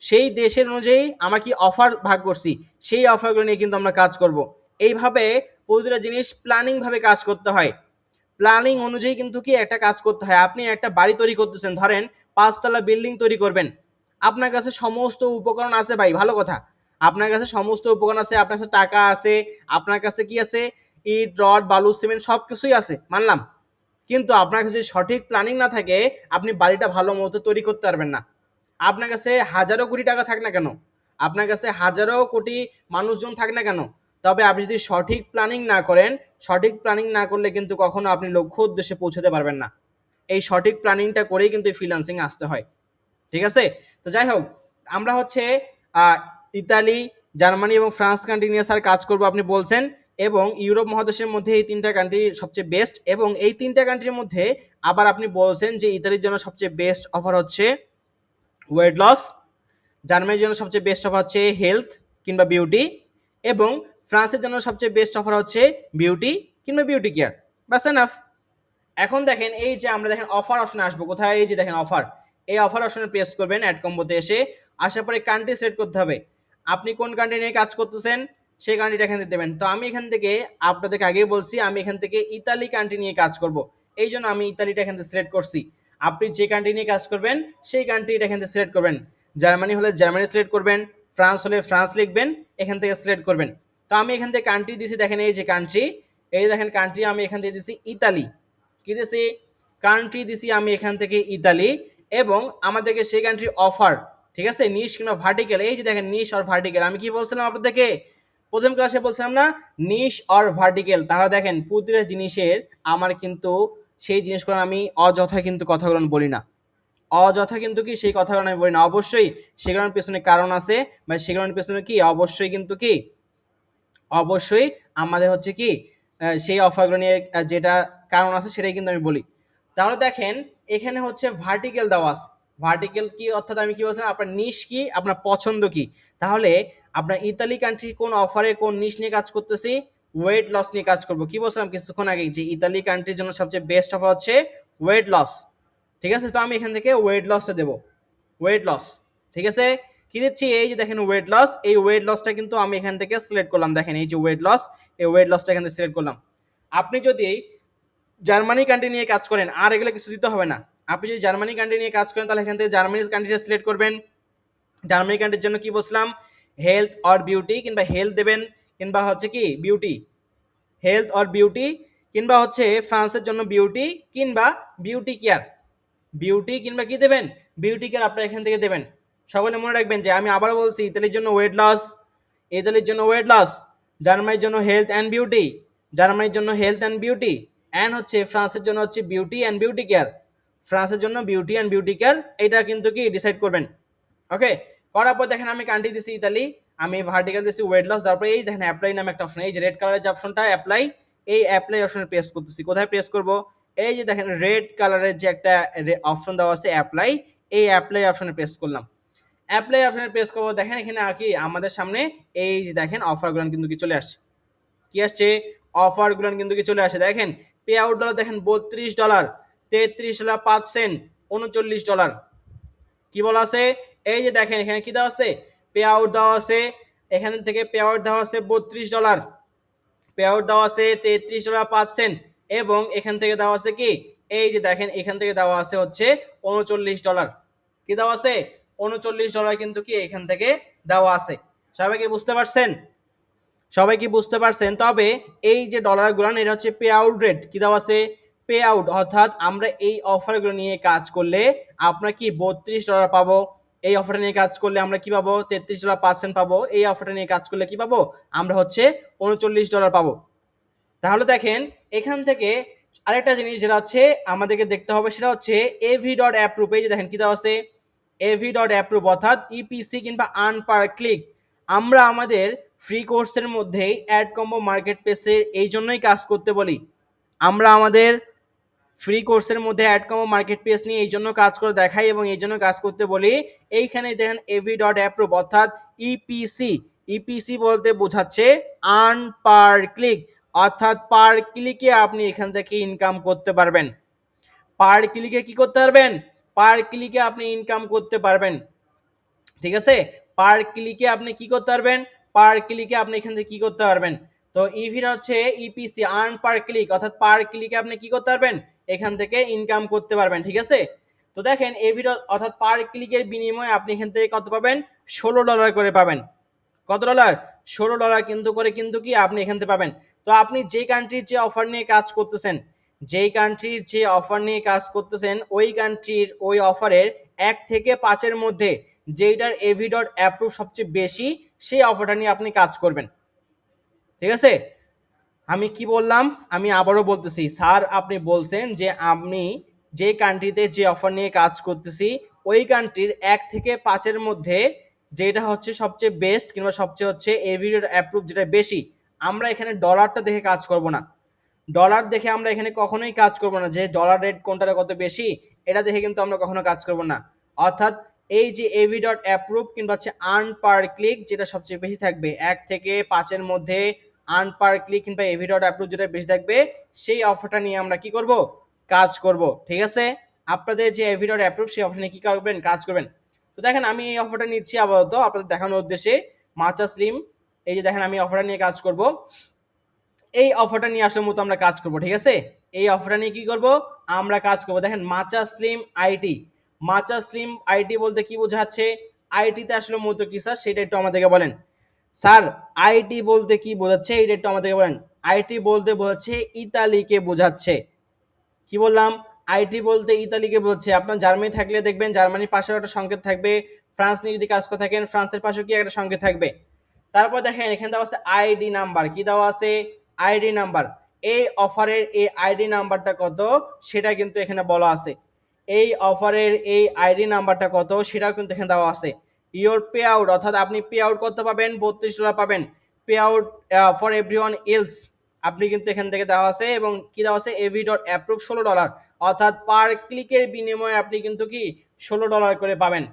সেই দেশের অনুযায়ী আমরা কি অফার ভাগ করছি, সেই অফারগুলো নিয়ে কিন্তু আমরা কাজ করব। এইভাবে প্রতিটা জিনিস প্ল্যানিং ভাবে কাজ করতে হয়, প্ল্যানিং অনুযায়ী কিন্তু কি একটা কাজ করতে হয়। আপনি একটা বাড়ি তৈরি করতেছেন, ধরেন 5 তলা বিল্ডিং তৈরি করবেন, আপনার কাছে সমস্ত উপকরণ আছে ভাই, ভালো কথা, আপনার কাছে সমস্ত উপকরণ আছে, আপনার কাছে টাকা আছে, আপনার কাছে কি আছে, ইট রড বালু সিমেন্ট সব কিছুই আছে, মানলাম। কিন্তু আপনার কাছে সঠিক প্ল্যানিং না থাকে আপনি বাড়িটা ভালো মতো তৈরি করতে পারবেন না। আপনার কাছে হাজারো কোটি টাকা থাক না কেন, আপনার কাছে হাজারো কোটি মানুষজন থাক না কেন, তবে আপনি যদি সঠিক প্ল্যানিং না করেন, সঠিক প্ল্যানিং না করলে কিন্তু কখনো আপনি লক্ষ্য উদ্দেশ্যে পৌঁছতে পারবেন না। এই সঠিক প্ল্যানিংটা করেই কিন্তু ফ্রিল্যান্সিং আসতে হয়, ঠিক আছে। তো যাই হোক, আমরা হচ্ছে ইতালি, জার্মানি এবং ফ্রান্স কান্ট্রি নিয়ে স্যার কাজ করবো আপনি বলছেন, এবং ইউরোপ মহাদেশের মধ্যে এই 3টা কান্ট্রি সবচেয়ে বেস্ট। এবং এই 3টা কান্ট্রির মধ্যে আবার আপনি বলছেন যে ইতালির জন্য সবচেয়ে বেস্ট অফার হচ্ছে ওয়েট লস, জার্মানির জন্য সবচেয়ে বেস্ট অফার হচ্ছে হেলথ কিংবা বিউটি, এবং ফ্রান্সের জন্য সবচেয়ে বেস্ট অফার হচ্ছে বিউটি কিংবা বিউটি কেয়ার। বাস এনাফ। এখন দেখেন এই যে আমরা দেখেন অফার অপশনে আসবো কোথায়, এই যে দেখেন অফার, এই অফার অপশনে প্রেস করবেন অ্যাড কম্বোতে এসে, আসার পরে কান্ট্রি সিলেক্ট করতে হবে, আপনি কোন কান্ট্রি নিয়ে কাজ করতেছেন সেই কান্ট্রিটা এখানে দেবেন। তো আমি এখান থেকে আপনাদেরকে আগেই বলছি আমি এখান থেকে ইতালি কান্ট্রি নিয়ে কাজ করব, এই জন্য আমি ইতালিটা এখান থেকে সিলেক্ট করছি। আপনি যে কান্ট্রি নিয়ে কাজ করবেন সেই কান্ট্রিটা এখান থেকে সিলেক্ট করবেন, জার্মানি হলে জার্মানি সিলেক্ট করবেন, ফ্রান্স হলে ফ্রান্স লিখবেন, এখান থেকে সিলেক্ট করবেন। তো আমি এখান থেকে কান্ট্রি দিছি, দেখেন এই যে কান্ট্রি, এই দেখেন কান্ট্রি আমি এখান থেকে দিছি ইতালি, কি দিছি, কান্ট্রি দিছি আমি এখান থেকে ইতালি, এবং আমাদেরকে সেই কান্ট্রির অফার, ঠিক আছে, নিশ কিংবা ভার্টিক্যাল, এই যে দেখেন নিশ আর ভার্টিক্যাল, আমি কি বলছিলাম আপনাদেরকে প্রথম ক্লাসে বলছিলাম না, নিশ আর ভার্টিক্যাল। তাহলে দেখেন প্রতিটা জিনিসের আমার কিন্তু সেই জিনিসগুলো আমি অযথা কিন্তু কথাগুলো বলি না, অযথা কিন্তু কি সেই কথাগুলো আমি বলি না, অবশ্যই সেগুলোর পেছনে কারণ আছে, বা সেগুলোর পেছনে কি অবশ্যই কিন্তু কি অবশ্যই আমাদের হচ্ছে কি সেই অফারগুলো নিয়ে যেটা কারণ আছে সেটাই কিন্তু আমি বলি। তাহলে দেখেন এখানে হচ্ছে ভার্টিক্যাল দেওয়া আছে, ভার্টিক্যাল কি অর্থাৎ আমি কি বলছিলাম আপনার নিশ কি, আপনার পছন্দ কি। তাহলে আপনার ইতালি কান্ট্রি কোন অফারে কোন নিশ নিয়ে কাজ করতেছি, ওয়েট লস নিয়ে কাজ করব। কি বলছিলাম কিছুক্ষণ আগে যে ইতালি কান্ট্রির জন্য সবচেয়ে বেস্ট অফার হচ্ছে ওয়েট লস, ঠিক আছে। তো আমি এখান থেকে ওয়েট লসটা দেবো, ওয়েট লস, ঠিক আছে। কি দিচ্ছি, এই যে দেখেন ওয়েট লস, এই ওয়েট লসটা কিন্তু আমি এখান থেকে সিলেক্ট করলাম, দেখেন এই যে ওয়েট লস, এই ওয়েট লসটা এখান থেকে সিলেক্ট করলাম। আপনি যদি জার্মানি কান্ট্রি নিয়ে কাজ করেন আর এগুলো কিছু দিতে হবে না, আপনি যদি জার্মানি কান্ট্রি নিয়ে কাজ করেন তাহলে এখান থেকে জার্মানি কান্ট্রিটা সিলেক্ট করবেন। জার্মানি কান্ট্রির জন্য কি বলছিলাম, হেলথ অর বিউটি, কিংবা হেলথ দেবেন, কিংবা হচ্ছে কি বিউটি, হেলথ অর বিউটি, কিংবা হচ্ছে ফ্রান্সের জন্য বিউটি কিংবা বিউটি কেয়ার, বিউটি কিংবা কি দেবেন, বিউটি কেয়ার আপনারা এখান থেকে দেবেন। সকলে মনে রাখবেন যে আমি আবারও বলছি ইতালির জন্য ওয়েট লস, ইতালির জন্য ওয়েট লস, জার্মানির জন্য হেলথ অ্যান্ড বিউটি, জার্মানির জন্য হেলথ অ্যান্ড বিউটি, অ্যান্ড হচ্ছে ফ্রান্সের জন্য হচ্ছে বিউটি অ্যান্ড বিউটি কেয়ার, ফ্রান্সের জন্য বিউটি অ্যান্ড বিউটি কেয়ার, এটা কিন্তু কি ডিসাইড করবেন। ওকে, করার পর দেখেন আমি কান্ট্রি দিছি ইতালি, আমি ভার্টিক্যাল দিছি ওয়েট লস, তারপরে এই দেখেন অ্যাপ্লাই নামে একটা অপশন, এই যে রেড কালারের যে অপশনটা অ্যাপ্লাই, এই অ্যাপ্লাই অপশনে প্রেস করতেছি। কোথায় প্রেস করব, এই যে দেখেন রেড কালারের যে একটা অপশন দেওয়া আছে অ্যাপ্লাই, এই অ্যাপ্লাই অপশনে প্রেস করলাম। অ্যাপ্লাই অপশনে প্রেস করবো, দেখেন এখানে আর কি আমাদের সামনে এই যে দেখেন অফারগুলো কিন্তু কি চলে আসছে, কি আসছে, অফারগুলো কিন্তু কি চলে আসে। দেখেন পে আউট ডলার দেখেন $32, $33.05, $39, কি বলা আছে, এই যে দেখেন এখানে কি দেওয়া আছে, পে আউট দেওয়া আছে, এখান থেকে পে আউট দেওয়া আছে $32, পে আউট দেওয়া আছে $33.05, এবং এখান থেকে দেওয়া আছে কি, এই যে দেখেন এখান থেকে দেওয়া আছে হচ্ছে $39, কি দেওয়া আছে, $39 কিন্তু কি এখান থেকে দেওয়া আছে। সবাই কি বুঝতে পারছেন, সবাই কি বুঝতে পারছেন। তবে এই যে ডলারগুলো এটা হচ্ছে পে আউট রেট, কি দেওয়া আছে, পে আউট, অর্থাৎ আমরা এই অফারগুলো নিয়ে কাজ করলে আমরা কি $32 পাবো, এই অফারটা নিয়ে কাজ করলে আমরা কি পাবো, $33.05 পাবো, এই অফারটা নিয়ে কাজ করলে কি পাবো, আমরা হচ্ছে $39 পাবো। তাহলে দেখেন এখান থেকে আরেকটা জিনিস যেটা হচ্ছে আমাদেরকে দেখতে হবে, সেটা হচ্ছে এভি ডট অ্যাপ্রুভ, এই যে দেখেন কি দেওয়া আছে, এভি ডট অ্যাপ্রুভ, অর্থাৎ ইপিসি কিংবা আর্ন পার ক্লিক। আমরা আমাদের ফ্রি কোর্সের মধ্যেই অ্যাড কম্বো মার্কেট প্লেসে এই জন্যই কাজ করতে বলি, আমরা আমাদের ফ্রি কোর্সের মধ্যে অ্যাডকম মার্কেট প্লেস নিয়ে এই জন্য কাজ করে দেখাই এবং এই জন্য কাজ করতে বলি। এইখানে দেখেন avi.approve অর্থাৎ ইপিসি, ইপিসি বলতে বোঝাচ্ছে আর্ন পার ক্লিক, অর্থাৎ পার ক্লিকে আপনি এখান থেকে ইনকাম করতে পারবেন। পার ক্লিকে কি করতে পারবেন? পার ক্লিকে আপনি ইনকাম করতে পারবেন, ঠিক আছে? পার ক্লিকে আপনি কি করতে পারবেন? পার ক্লিকে আপনি এখান থেকে কি করতে পারবেন? তো ইভির হচ্ছে ইপিসি আর্ন পার ক্লিক, অর্থাৎ পার ক্লিকে আপনি কি করতে পারবেন? এখান থেকে ইনকাম করতে পারবেন, ঠিক আছে? তো দেখেন এভির অর্থাৎ পার ক্লিকের বিনিময়ে আপনি এখান থেকে কত পাবেন? $16 করে পাবেন। কত ডলার? $16 কিন্তু করে কিন্তু কি আপনি এখান থেকে পাবেন। তো আপনি যে কান্ট্রির যে অফার নিয়ে কাজ করতেছেন, যেই কান্ট্রির যে অফার নিয়ে কাজ করতেছেন, ওই কান্ট্রির ওই অফারের 1 থেকে 5 এর মধ্যে যেইটার avi.approve সবচেয়ে বেশি, সেই অফারটা নিয়ে আপনি কাজ করবেন, ঠিক আছে? আমি কি বললাম? আমি আবারও বলতেছি, স্যার আপনি বলছেন যে আমি যে কান্ট্রিতে যে অফার নিয়ে কাজ করতেছি, ওই কান্ট্রির 1 থেকে 5 এর মধ্যে যেটা হচ্ছে সবচেয়ে বেস্ট কিংবা সবচেয়ে হচ্ছে avi.approve যেটা বেশি, আমরা এখানে ডলারটা দেখে কাজ করব না। ডলার দেখে আমরা এখানে কখনোই কাজ করব না যে ডলার রেট কোনটার কত বেশি, এটা দেখে কিন্তু আমরা কখনো কাজ করব না। অর্থাৎ এই যে avi.approve কিংবা হচ্ছে আর্ন পার ক্লিক যেটা সবচেয়ে বেশি থাকবে 1 থেকে 5 এর মধ্যে, আর্ন পার ক্লিক কিংবা avi.approve যেটা বেশি থাকবে, সেই অফারটা নিয়ে আমরা কি করব? কাজ করব, ঠিক আছে? আপনাদের যে avi.approve সেই অফার নিয়ে কি করবেন? কাজ করবেন। তো দেখেন আমি এই অফারটা নিচ্ছি আপাতত আপনাদের দেখানোর উদ্দেশ্যে, মাচা স্লিম। এই যে দেখেন আমি অফারটা নিয়ে কাজ করব, এই অফারটা নিয়ে আসার মতো আমরা কাজ করব, ঠিক আছে? এই অফারটা নিয়ে কি করব? আমরা কাজ করব। দেখেন মাচা স্লিম আইটি, মাচা স্লিম আইটি বলতে কি বোঝাচ্ছে? আইটিতে আসলে মূলত কি স্যার সেটা একটু আমাদেরকে বলেন। স্যার আইটি বলতে কি বোঝাচ্ছে এটা একটু আমাদেরকে বলেন। আইটি বলতে বোঝাচ্ছে ইতালিকে বোঝাচ্ছে। কি বললাম? আইটি বলতে ইতালিকে বোঝাচ্ছে। আপনার জার্মানি থাকলে দেখবেন জার্মানির পাশেও একটা সংকেত থাকবে, ফ্রান্স নিয়ে যদি কাজ করে থাকেন ফ্রান্সের পাশেও কি একটা সংকেত থাকবে। তারপর দেখেন এখানে দেওয়া আছে আইডি নাম্বার, কি দেওয়া আছে? ID number. এই অফারের এই আইডি নাম্বারটা কত সেটা কিন্তু এখানে বলা আছে। এই অফারের এই আইডি নাম্বারটা কত সেটাও কিন্তু এখানে দেওয়া আছে। ইওর পে আউট অর্থাৎ আপনি পে আউট কত পাবেন? $32 পাবেন। Pay out for everyone else আপনি কিন্তু এখান থেকে দেওয়া আছে, এবং কি দেওয়া আছে? avi.approve $16, অর্থাৎ পার ক্লিকের বিনিময়ে আপনি কিন্তু কি $16 করে পাবেন।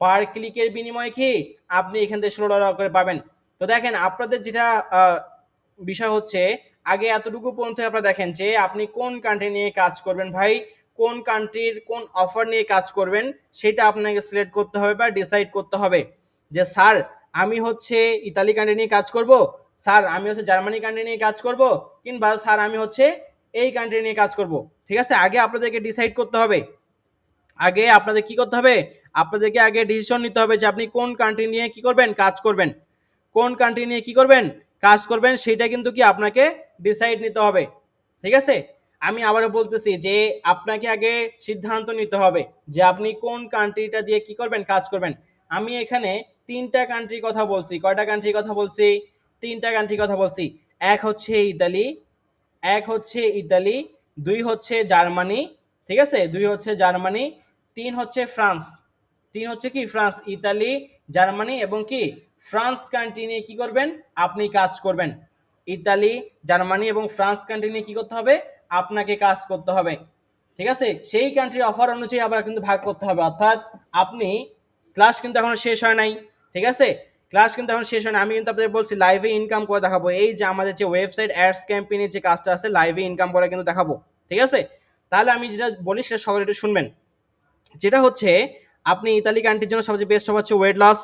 পার ক্লিকের বিনিময়ে কি আপনি এখান থেকে $16 করে পাবেন। তো দেখেন আপনাদের যেটা বিষয় হচ্ছে, আগে এতটুকু পর্যন্ত আপনারা দেখেন যে আপনি কোন কান্ট্রি নিয়ে কাজ করবেন ভাই, কোন কান্ট্রির কোন অফার নিয়ে কাজ করবেন সেটা আপনাকে সিলেক্ট করতে হবে বা ডিসাইড করতে হবে যে স্যার আমি হচ্ছে ইতালি কান্ট্রি নিয়ে কাজ করব, স্যার আমি হচ্ছে জার্মানি কান্ট্রি নিয়ে কাজ করব, কিংবা স্যার আমি হচ্ছে এই কান্ট্রি নিয়ে কাজ করব, ঠিক আছে? আগে আপনাদেরকে ডিসাইড করতে হবে, আগে আপনাদের কি করতে হবে? আপনাদেরকে আগে ডিসিশন নিতে হবে যে আপনি কোন কান্ট্রি নিয়ে কি করবেন? কাজ করবেন। কোন কান্ট্রি নিয়ে কি করবেন? কাজ করবেন, সেটা কিন্তু কি আপনাকে ডিসাইড নিতে হবে, ঠিক আছে? আমি আবারও বলতেছি যে আপনাকে আগে সিদ্ধান্ত নিতে হবে যে আপনি কোন কান্ট্রিটা দিয়ে কি করবেন? কাজ করবেন। আমি এখানে 3টা কান্ট্রির কথা বলছি। কয়টা কান্ট্রির কথা বলছি? 3টা কান্ট্রির কথা বলছি। এক হচ্ছে ইতালি, এক হচ্ছে ইতালি, 2 হচ্ছে জার্মানি, ঠিক আছে? 2 হচ্ছে জার্মানি, 3 হচ্ছে ফ্রান্স। 3 হচ্ছে কি? ফ্রান্স, ইতালি, জার্মানি এবং কি ফ্রান্স কান্ট্রি নিয়ে কি করবেন? আপনি কাজ করবেন। ইতালি, জার্মানি এবং ফ্রান্স কান্ট্রি নিয়ে কি করতে হবে? আপনাকে কাজ করতে হবে, ঠিক আছে? সেই কান্ট্রির অফার অনুযায়ী আবার কিন্তু ভাগ করতে হবে। অর্থাৎ আপনি ক্লাস কিন্তু এখনো শেষ হয় নাই, ঠিক আছে? ক্লাস কিন্তু এখন শেষ হয় না। আমি কিন্তু আপনাদের বলছি লাইভে ইনকাম করে দেখাবো। এই যে আমাদের যে ওয়েবসাইট অ্যাডস ক্যাম্পেইনের যে কাজটা আছে লাইভে ইনকাম করে কিন্তু দেখাবো, ঠিক আছে? তাহলে আমি যেটা বলি সেটা সকলে একটু শুনবেন। যেটা হচ্ছে আপনি ইতালি কান্ট্রির জন্য সবচেয়ে বেস্ট অফ হচ্ছে ওয়েট লস,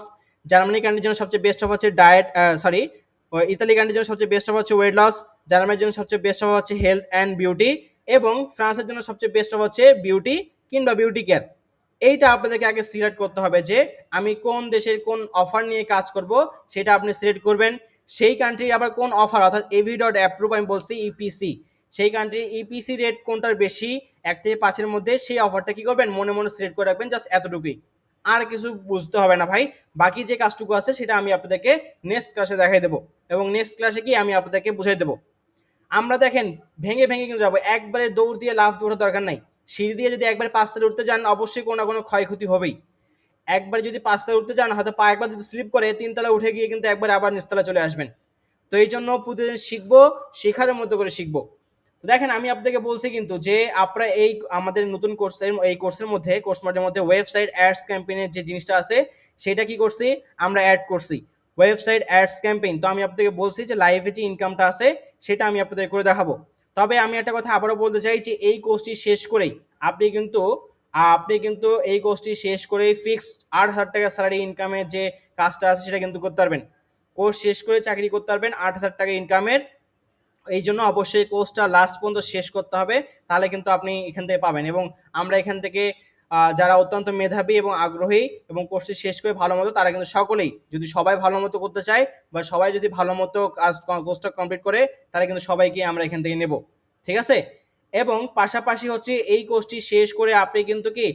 জার্মানি কান্ট্রির জন্য সবচেয়ে বেস্ট অফ হচ্ছে ডায়েট, সরি, ইতালি কান্ট্রির জন্য সবচেয়ে বেস্ট অফ হচ্ছে ওয়েট লস, জার্মানির জন্য সবচেয়ে বেস্ট অফ হচ্ছে হেলথ অ্যান্ড বিউটি, এবং ফ্রান্সের জন্য সবচেয়ে বেস্ট অফ হচ্ছে বিউটি কিংবা বিউটি কেয়ার। এইটা আপনাদেরকে আগে সিলেক্ট করতে হবে যে আমি কোন দেশের কোন অফার নিয়ে কাজ করব, সেটা আপনি সিলেক্ট করবেন। সেই কান্ট্রির আবার কোন অফার, অর্থাৎ avi.approve আমি বলছি ইপিসি, সেই কান্ট্রির ইপিসি রেট কোনটার বেশি 1 থেকে 5 এর মধ্যে, সেই অফারটা কি করবেন? মনে মনে সিলেক্ট করে রাখবেন। জাস্ট এতটুকুই, আর কিছু বুঝতে হবে না ভাই। বাকি যে কাজটুকু আছে সেটা আমি আপনাদেরকে নেক্সট ক্লাসে দেখাই দেবো, এবং নেক্সট ক্লাসে কি আমি আপনাদেরকে বুঝাই দেবো। আমরা দেখেন ভেঙে ভেঙে কিন্তু যাবো, একবারে দৌড় দিয়ে লাফ দৌড়ার দরকার নাই। সিঁড়ি দিয়ে যদি একবার 5 তলা উঠতে যান অবশ্যই কোনো না কোনো ক্ষয়ক্ষতি হবেই। একবার যদি 5 তলা উঠতে যান, হয়তো পা একবার যদি স্লিপ করে 3 তলা উঠে গিয়ে কিন্তু একবার আবার নিচতলা চলে আসবেন। তো এই জন্য প্রতিদিন শিখবো, শেখার মতো করে শিখবো। তো দেখেন আমি আপনাদেরকে বলছি কিন্তু যে আপনারা এই আমাদের নতুন কোর্সের মধ্যে ওয়েবসাইট অ্যাডস ক্যাম্পেইনের যে জিনিসটা আছে সেটা কি করছি আমরা অ্যাড করছি, ওয়েবসাইট অ্যাডস ক্যাম্পেইন। তো আমি আপনাদেরকে বলছি যে লাইভে যে ইনকামটা আছে সেটা আমি আপনাদের করে দেখাবো। তবে আমি একটা কথা আবারও বলতে চাই যে এই কোর্সটি শেষ করেই আপনি কিন্তু এই কোর্সটি শেষ করেই ফিক্সড 8,000 টাকা স্যালারি ইনকামের যে কাজটা আছে সেটা কিন্তু করতে পারবেন। কোর্স শেষ করে চাকরি করতে পারবেন 8,000 টাকা ইনকামের। এই জন্য অবশ্যই কোর্সটা লাস্ট পর্যন্ত শেষ করতে হবে, তাহলে কিন্তু আপনি এখান থেকে পাবেন। এবং আমরা এখান থেকে যারা অত্যন্ত মেধাবী এবং আগ্রহী এবং কোর্সটি শেষ করে ভালো মতো, তারা কিন্তু সকলেই যদি সবাই ভালো মতো করতে চায় বা সবাই যদি ভালো মতো কোর্সটা কমপ্লিট করে, তাহলে কিন্তু সবাইকে আমরা এখান থেকে নেব, ঠিক আছে। এবং পাশাপাশি হচ্ছে এই কোর্সটি শেষ করে আপনি কিন্তু কি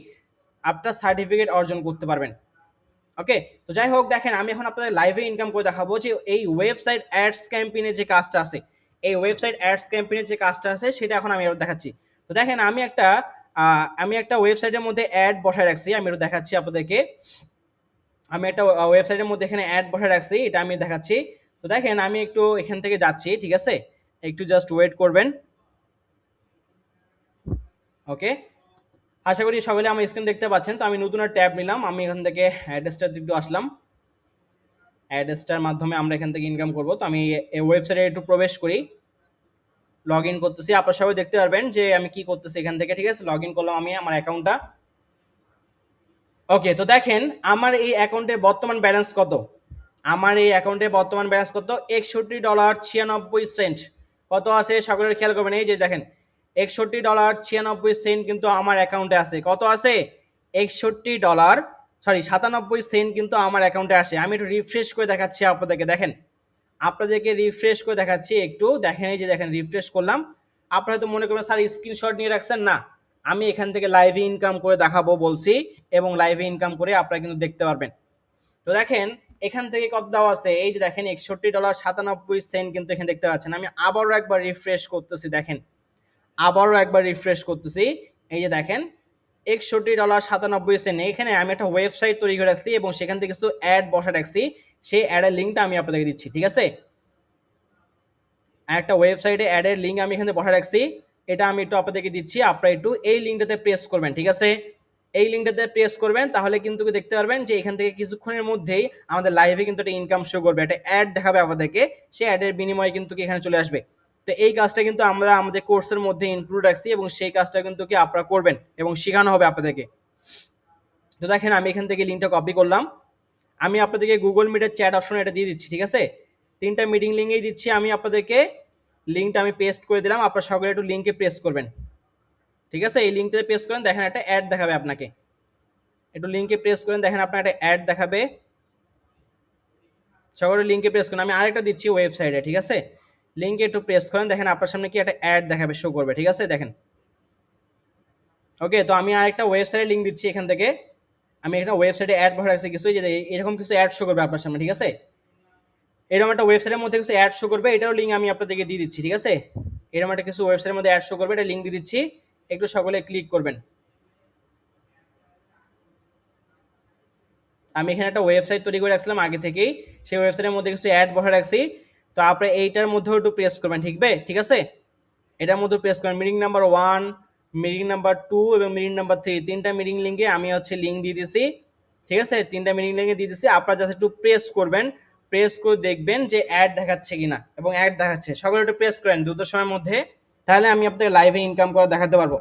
আপনার সার্টিফিকেট অর্জন করতে পারবেন। ওকে, তো যাই হোক দেখেন আমি এখন আপনাদের লাইভে ইনকাম করে দেখাবো যে এই ওয়েবসাইট অ্যাডস ক্যাম্পেইনের যে কাজটা আছে, এই ওয়েবসাইট অ্যাডস ক্যাম্পেইনের যে কাজটা আছে সেটা এখন আমি আবার দেখাচ্ছি। তো দেখেন আমি একটা ওয়েবসাইটের মধ্যে অ্যাড বসায় রাখছি, আমি একটু দেখাচ্ছি আপনাদেরকে। আমি একটা ওয়েবসাইটের মধ্যে এখানে অ্যাড বসায় রাখছি, এটা আমি দেখাচ্ছি। তো দেখেন আমি একটু এখান থেকে যাচ্ছি, ঠিক আছে, একটু জাস্ট ওয়েট করবেন। ওকে, আশা করি সকলে আমার স্ক্রিন দেখতে পাচ্ছেন। তো আমি নতুন একটা ট্যাব নিলাম, আমি এখান থেকে অ্যাড্রেসটার একটু আসলাম, অ্যাড্রেসটার মাধ্যমে আমরা এখান থেকে ইনকাম করব। তো আমি এই ওয়েবসাইটে একটু প্রবেশ করি, লগ ইন করতেছি। আপনারা সবাই দেখতে পারবেন যে আমি কি করতেছি এখান থেকে, ঠিক আছে। লগ ইন করলাম আমি আমার অ্যাকাউন্টটা। ওকে, তো দেখেন আমার এই অ্যাকাউন্টে বর্তমান ব্যালেন্স কত। আমার এই অ্যাকাউন্টে বর্তমান ব্যালেন্স কত, $61.96। কত আছে সকলের খেয়াল করবেন, এই যে দেখেন $61.96 কিন্তু আমার অ্যাকাউন্টে আছে। কত আছে, $97 কিন্তু আমার অ্যাকাউন্টে আসে। আমি একটু রিফ্রেশ করে দেখাচ্ছি আপনাদেরকে, দেখেন আপনাদেরকে রিফ্রেশ করে দেখাচ্ছি একটু, দেখেন এই যে দেখেন রিফ্রেশ করলাম। আপনারা হয়তো মনে করবেন স্যার স্ক্রিনশট নিয়ে রাখছেন, না, আমি এখান থেকে লাইভে ইনকাম করে দেখাবো বলছি, এবং লাইভে ইনকাম করে আপনারা কিন্তু দেখতে পারবেন। তো দেখেন এখান থেকে কত দেওয়া আছে, এই যে দেখেন $61.97 কিন্তু এখানে দেখতে পাচ্ছেন। আমি আবারও একবার রিফ্রেশ করতেছি, দেখেন আবারও একবার রিফ্রেশ করতেছি, এই যে দেখেন $61.97। এখানে আমি একটা ওয়েবসাইট তৈরি করে রাখছি এবং সেখান থেকে কিছু অ্যাড বসা রাখছি, সেই অ্যাডের লিঙ্কটা আমি আপনাদেরকে দিচ্ছি, ঠিক আছে। একটা ওয়েবসাইটে অ্যাডের লিঙ্ক আমি এখানে বসা রাখছি, এটা আমি একটু আপনাদেরকে দিচ্ছি। আপনারা একটু এই লিঙ্কটাতে প্রেস করবেন, ঠিক আছে, এই লিঙ্কটাতে প্রেস করবেন, তাহলে কিন্তু দেখতে পারবেন যে এখান থেকে কিছুক্ষণের মধ্যেই আমাদের লাইভে কিন্তু একটা ইনকাম শো করবে, একটা অ্যাড দেখাবে আপনাদেরকে, সেই অ্যাডের বিনিময়ে কিন্তু এখানে চলে আসবে। তো এই কাজটা কিন্তু আমরা আমাদের কোর্সের মধ্যে ইনক্লুড রাখছি এবং সেই কাজটা কিন্তু কি আপনারা করবেন এবং শেখানো হবে আপনাদেরকে। তো দেখেন আমি এখান থেকে লিঙ্কটা কপি করলাম, আমি আপনাদেরকে গুগল মিটের চ্যাট অপশন এটা দিয়ে দিচ্ছি, ঠিক আছে। 3টা মিটিং লিঙ্কেই দিচ্ছি আমি আপনাদেরকে, লিঙ্কটা আমি পেস্ট করে দিলাম। আপনারা সকলে একটু লিঙ্কে প্রেস করবেন, ঠিক আছে। এই লিঙ্কটাতে প্রেস করেন, দেখেন একটা অ্যাড দেখাবে আপনাকে, একটু লিঙ্কে প্রেস করেন, দেখেন আপনার একটা অ্যাড দেখাবে, সকলে লিঙ্কে প্রেস করেন। আমি আরেকটা দিচ্ছি ওয়েবসাইটে, ঠিক আছে, লিঙ্কে একটু প্রেস করেন, দেখেন আপনার সামনে কি একটা অ্যাড দেখাবে, শো করবে, ঠিক আছে, দেখেন। ওকে, তো আমি আরেকটা ওয়েবসাইটে লিঙ্ক দিচ্ছি এখান থেকে, আমি এখানে ওয়েবসাইটে অ্যাড ভরে রাখছি কিছু, যে এরকম কিছু অ্যাড শো করবে আপনার সামনে, ঠিক আছে। এরকম একটা ওয়েবসাইটের মধ্যে কিছু অ্যাড শো করবে, এটারও লিঙ্ক আমি আপনাদেরকে দিয়ে দিচ্ছি, ঠিক আছে। এরকম একটা কিছু ওয়েবসাইটের মধ্যে অ্যাড শো করবে, এটা লিঙ্ক দিয়ে দিচ্ছি, একটু সকলে ক্লিক করবেন। আমি এখানে একটা ওয়েবসাইট তৈরি করে রাখছিলাম আগে থেকেই, সেই ওয়েবসাইটের মধ্যে কিছু অ্যাড বসে রাখছি। তো আপনারা এইটার মধ্যেও একটু প্রেস করবেন, ঠিক আছে, এটার মধ্যে প্রেস করেন। মিটিং নাম্বার 1, মিটিং নাম্বার 2 এবং মিটিং নাম্বার 3, 3টা মিটিং লিঙ্কে আমি লিঙ্ক দিয়ে দিছি, ঠিক আছে, 3টা মিটিং লিঙ্কে দিয়ে দিছি। আপনারা জাস্ট একটু প্রেস করবেন, প্রেস করে দেখবেন যে অ্যাড দেখাচ্ছে কিনা, এবং অ্যাড দেখাচ্ছে, সকলে একটু প্রেস করেন দ্রুত সময়ের মধ্যে, তাহলে আমি আপনাদের লাইভে ইনকাম করে দেখাতে পারবো।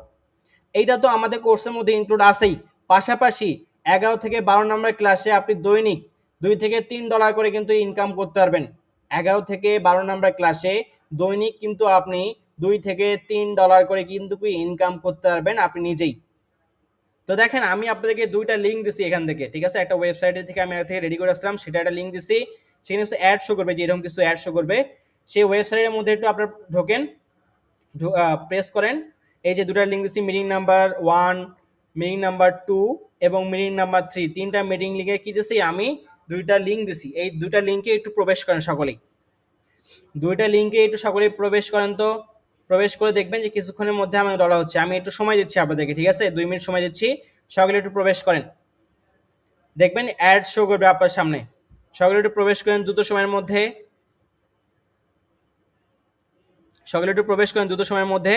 এইটা তো আমাদের কোর্সের মধ্যে ইনক্লুড আছেই, পাশাপাশি 11 থেকে 12 নম্বর ক্লাসে আপনি দৈনিক $2 থেকে $3 করে কিন্তু ইনকাম করতে পারবেন। 11 থেকে 12 নম্বর ক্লাসে দৈনিক কিন্তু আপনি $2 থেকে $3 করে কিন্তু ইনকাম করতে পারবেন আপনি নিজেই। তো দেখেন আমি আপনাদেরকে 2টা লিঙ্ক দিছি এখান থেকে, ঠিক আছে, একটা ওয়েবসাইটের থেকে আমি থেকে রেডি করে আসলাম, সেটা একটা লিঙ্ক দিছি, সেখানে অ্যাড শো করবে, যে এরকম কিছু অ্যাড শো করবে, সেই ওয়েবসাইটের মধ্যে একটু আপনারা ঢোকেন, প্রেস করেন, এই যে 2টা লিঙ্ক দিচ্ছি, মিটিং নাম্বার 1, মিটিং নাম্বার 2 এবং মিটিং নাম্বার 3, 3টা মিটিং লিঙ্কে কি দিছি আমি 2টা লিঙ্ক দিছি। এই 2টা লিঙ্কে একটু প্রবেশ করেন সকলেই, 2টা লিঙ্কে একটু সকলেই প্রবেশ করেন। তো প্রবেশ করে দেখবেন যে কিছুক্ষণের মধ্যে আমার ডলা হচ্ছে, আমি একটু সময় দিচ্ছি আপনাদেরকে, ঠিক আছে, 2 মিনিট সময় দিচ্ছি, সকলে একটু প্রবেশ করেন, দেখবেন অ্যাড শো করবে আপনার সামনে, সকলে একটু প্রবেশ করেন দ্রুত সময়ের মধ্যে। সকলে একটু প্রবেশ করেন দ্রুত সময়ের মধ্যে।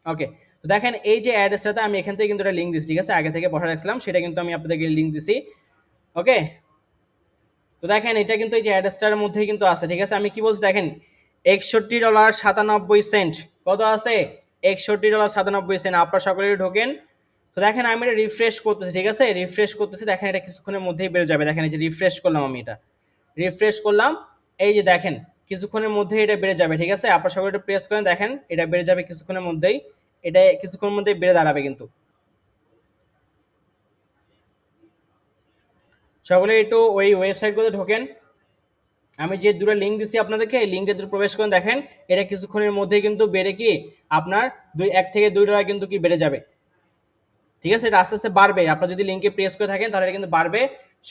ওকে, তো দেখেন এই যে অ্যাড্রেসটাতে আমি এখান থেকে কিন্তু একটা লিঙ্ক দিচ্ছি, ঠিক আছে, আগে থেকে বসা রাখছিলাম, সেটা কিন্তু আমি আপনাদেরকে লিঙ্ক দিছি। ওকে, তো দেখেন এটা কিন্তু এই যে অ্যাড্রেসটার মধ্যেই কিন্তু আছে, ঠিক আছে। আমি কি বলছি দেখেন, $61.97। কত আছে? $61.97। আপনারা সকলে ঢোকেন। তো দেখেন আমি এটা রিফ্রেশ করতেছি, ঠিক আছে, রিফ্রেশ করতেছি, দেখেন এটা কিছুক্ষণের মধ্যেই বেড়ে যাবে। দেখেন এই যে রিফ্রেশ করলাম, আমি এটা রিফ্রেশ করলাম, এই যে দেখেন কিছুক্ষণের মধ্যেই এটা বেড়ে যাবে, ঠিক আছে। আপনারা সকলে একটু প্রেস করেন, দেখেন এটা বেড়ে যাবে কিছুক্ষণের মধ্যেই, এটা কিছুক্ষণের মধ্যেই বেড়ে দাঁড়াবে কিন্তু। সকলে একটু ওই ওয়েবসাইটগুলোতে ঢোকেন, আমি যে দুটো লিঙ্ক দিচ্ছি আপনাদেরকে, এই লিঙ্কে দুটো প্রবেশ করেন, দেখেন এটা কিছুক্ষণের মধ্যেই কিন্তু বেড়ে কি আপনার $1 থেকে $2 কিন্তু কি বেড়ে যাবে, ঠিক আছে। এটা আস্তে আস্তে বাড়বে, আপনারা যদি লিঙ্কে প্রেস করে থাকেন তাহলে এটা কিন্তু বাড়বে।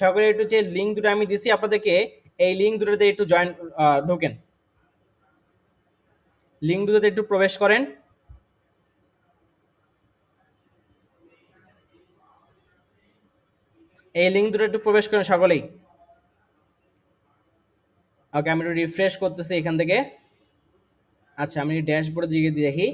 সকলে একটু যে লিঙ্ক দুটো আমি দিছি আপনাদেরকে, এই লিঙ্ক দুটোতে একটু জয়েন ঢোকেন, লিঙ্ক দুটোতে একটু প্রবেশ করেন। এই লিঙ্ক দুটো একটু প্রবেশ করেন সকলেই। ওকে, আমি একটু রিফ্রেশ করতেছি এখান থেকে। আচ্ছা, আমি ড্যাশবোর্ডে দিকে দেখি।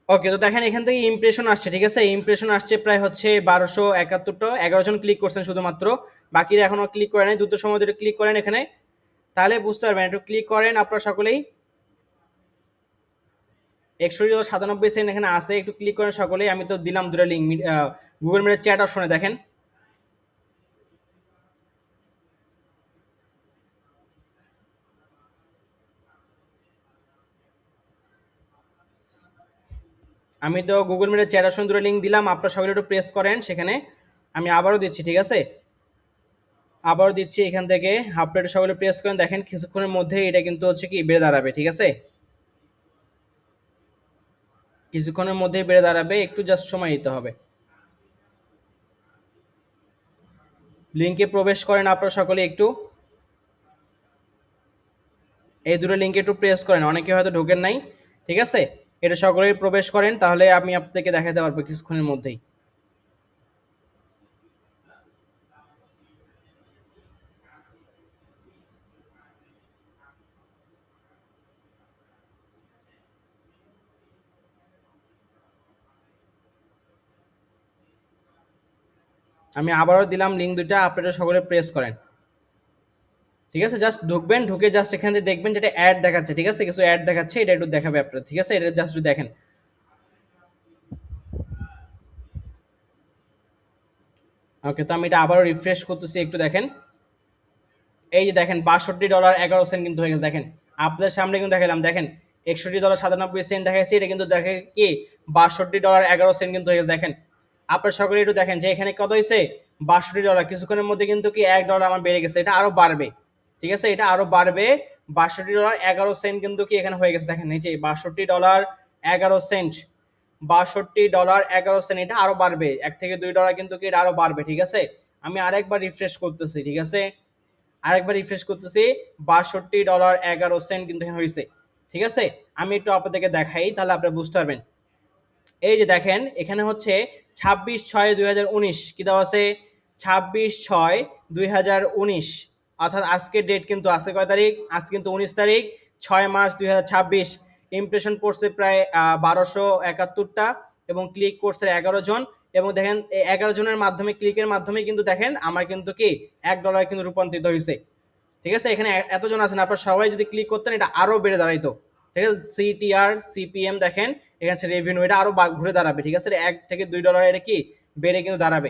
ওকে, তো দেখেন এখান থেকে ইমপ্রেশন আসছে, ঠিক আছে, ইমপ্রেশন আসছে প্রায় হচ্ছে 1271টা, 11 জন ক্লিক করছেন শুধুমাত্র, বাকিরা এখনো ক্লিক করে নাই। দ্রুত সময় ধরে ক্লিক করেন এখানে, তাহলে বুঝতে পারবেন। একটু ক্লিক করেন আপনারা সকলেই। $61.97 এখানে আছে, একটু ক্লিক করেন সকলেই। আমি তো দিলাম দুটো লিঙ্ক গুগল মিটের চ্যাট অপশনে, দেখেন আমি তো গুগল মিটের চ্যাট অপশন দুটো লিঙ্ক দিলাম, আপনারা সকলে একটু প্রেস করেন সেখানে। আমি আবারও দিচ্ছি, ঠিক আছে, আবারও দিচ্ছি এখান থেকে, আপনারা সকলে প্রেস করেন, দেখেন কিছুক্ষণের মধ্যে এটা কিন্তু হচ্ছে কি বেড়ে দাঁড়াবে, ঠিক আছে, কিছুক্ষণের মধ্যেই বেড়ে দাঁড়াবে, একটু জাস্ট সময় দিতে হবে। লিঙ্কে প্রবেশ করেন আপনারা সকলে একটু, এই দুটো লিঙ্কে একটু প্রেস করেন, অনেকে হয়তো ঢোকেন নাই, ঠিক আছে, এটা সকলেই প্রবেশ করেন, তাহলে আমি আপনাদেরকে দেখাতে পারবো কিছুক্ষণের মধ্যেই। আমি আবারও দিলাম লিঙ্ক দুইটা, আপনারা সকলে প্রেস করেন, ঠিক আছে। জাস্ট ঢুকবেন, ঢুকে জাস্ট এখান থেকে দেখবেন যেটা অ্যাড দেখাচ্ছে, ঠিক আছে, কিছু অ্যাড দেখাচ্ছে, এটা একটু দেখাবে আপনারা, ঠিক আছে, এটা জাস্ট একটু দেখেন। ওকে, তো আমি এটা আবারও রিফ্রেশ করতেছি, একটু দেখেন, এই যে দেখেন $62.11 কিন্তু হয়ে গেছে, দেখেন আপনাদের সামনে কিন্তু দেখালাম, দেখেন $61.97 দেখাচ্ছি, এটা কিন্তু দেখে কি $62.11 কিন্তু হয়ে গেছে, দেখেন। আপনার সকলে একটু দেখেন যে এখানে কত হয়েছে, $62, কিছুক্ষণের মধ্যে কিন্তু কি $1 আমার বেড়ে গেছে, এটা আরো বাড়বে, ঠিক আছে, এটা আরো বাড়বে। $62.11 কিন্তু কি এখানে হয়ে গেছে, দেখেন এই যে $62.11, $62.11, এটা আরো বাড়বে, $1 থেকে $2 কিন্তু কি এটা আরো বাড়বে, ঠিক আছে। আমি আরেকবার রিফ্রেশ করতেছি, ঠিক আছে, আরেকবার রিফ্রেশ করতেছি, $62.11 কিন্তু এখানে হয়েছে, ঠিক আছে। আমি একটু আপনাদেরকে দেখাই, তাহলে আপনারা বুঝতে পারবেন। এই যে দেখেন এখানে হচ্ছে 26/6/2019 কি দেওয়া আছে, 26/6/2019, অর্থাৎ আজকের ডেট কিন্তু, আজকে কয় তারিখ, আজকে কিন্তু 19 তারিখ, 6 মার্চ 2026। ইমপ্রেশন পড়ছে প্রায় 1271টা, এবং ক্লিক করছে 11 জন, এবং দেখেন এই 11 জনের মাধ্যমে, ক্লিকের মাধ্যমে কিন্তু দেখেন আমার কিন্তু কি $1 কিন্তু রূপান্তরিত হয়েছে, ঠিক আছে। এখানে এতজন আছেন, আপনারা সবাই যদি ক্লিক করতেন এটা আরো বেড়ে দাঁড়াইতো, ঠিক আছে। সিটিআর সিপিএম দেখেন এখানে রেভিনিউ, এটা আরো ঘুরে দাঁড়াবে, ঠিক আছে, $1 থেকে $2 এটা কি বেড়ে কিন্তু দাঁড়াবে,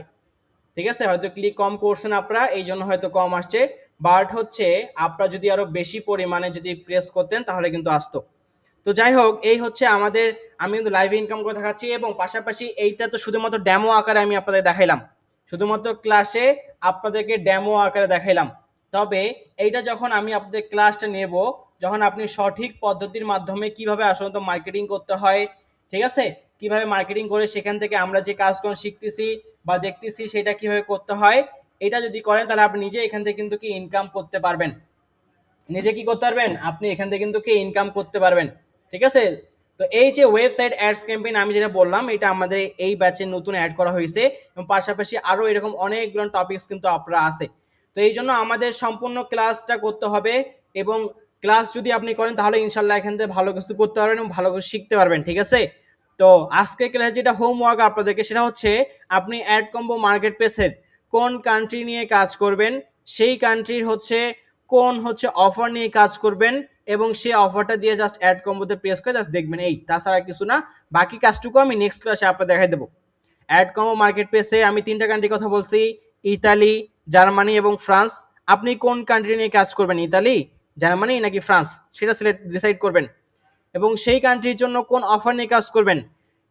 ঠিক আছে। হয়তো ক্লিক কম করছেন আপনারা, এই জন্য হয়তো কম আসছে, বাট হচ্ছে আপনারা যদি আরো বেশি পরিমাণে যদি প্রেস করতেন তাহলে কিন্তু আসতো। তো যাই হোক, এই হচ্ছে আমাদের, আমি কিন্তু লাইভ ইনকাম করে দেখাচ্ছি, এবং পাশাপাশি এইটা তো শুধুমাত্র ডেমো আকারে আমি আপনাদের দেখাইলাম, শুধুমাত্র ক্লাসে আপনাদেরকে ডেমো আকারে দেখাইলাম। তবে এইটা যখন আমি আপনাদের ক্লাসটা নেব, যখন আপনি সঠিক পদ্ধতির মাধ্যমে কিভাবে আসলে তো মার্কেটিং করতে হয়, ঠিক আছে, কিভাবে মার্কেটিং করে সেখান থেকে আমরা যে কাজগুলো শিখতেছি বা দেখতেছি সেটা কিভাবে করতে হয়, এটা যদি করেন তাহলে আপনি নিজে এখান থেকে কিন্তু কি ইনকাম করতে পারবেন, নিজে কি করতে পারবেন, আপনি এখান থেকে কিন্তু কি ইনকাম করতে পারবেন। ঠিক আছে, তো এই যে ওয়েবসাইট অ্যাডস ক্যাম্পেইন আমি যেটা বললাম, এটা আমাদের এই ব্যাচে নতুন অ্যাড করা হয়েছে এবং পাশাপাশি আরও এরকম অনেকগুলো টপিকস কিন্তু আপনারা আছে। তো এই জন্য আমাদের সম্পূর্ণ ক্লাসটা করতে হবে এবং ক্লাস যদি আপনি করেন তাহলে ইনশাল্লাহ এখান থেকে ভালো কিছু করতে পারবেন এবং ভালো কিছু শিখতে পারবেন। ঠিক আছে, তো আজকে ক্লাস যেটা হোমওয়ার্ক আপনাদেরকে সেটা হচ্ছে আপনি অ্যাড কম্বো মার্কেট প্লেসের কোন কান্ট্রি নিয়ে কাজ করবেন, সেই কান্ট্রির কোন অফার নিয়ে কাজ করবেন এবং সেই অফারটা দিয়ে জাস্ট অ্যাড কম্বোতে প্রেস করে জাস্ট দেখবেন, এই তাছাড়া কিছু না। বাকি কাজটুকু আমি নেক্সট ক্লাসে আপনাদের দেখাই দেবো। অ্যাড কম্বো মার্কেট প্লেসে আমি 3টা কান্ট্রির কথা বলছি, ইতালি, জার্মানি এবং ফ্রান্স। আপনি কোন কান্ট্রি নিয়ে কাজ করবেন, ইতালি, জার্মানি নাকি ফ্রান্স, সেটা ডিসাইড করবেন এবং সেই কান্ট্রির জন্য কোন অফার নিয়ে কাজ করবেন।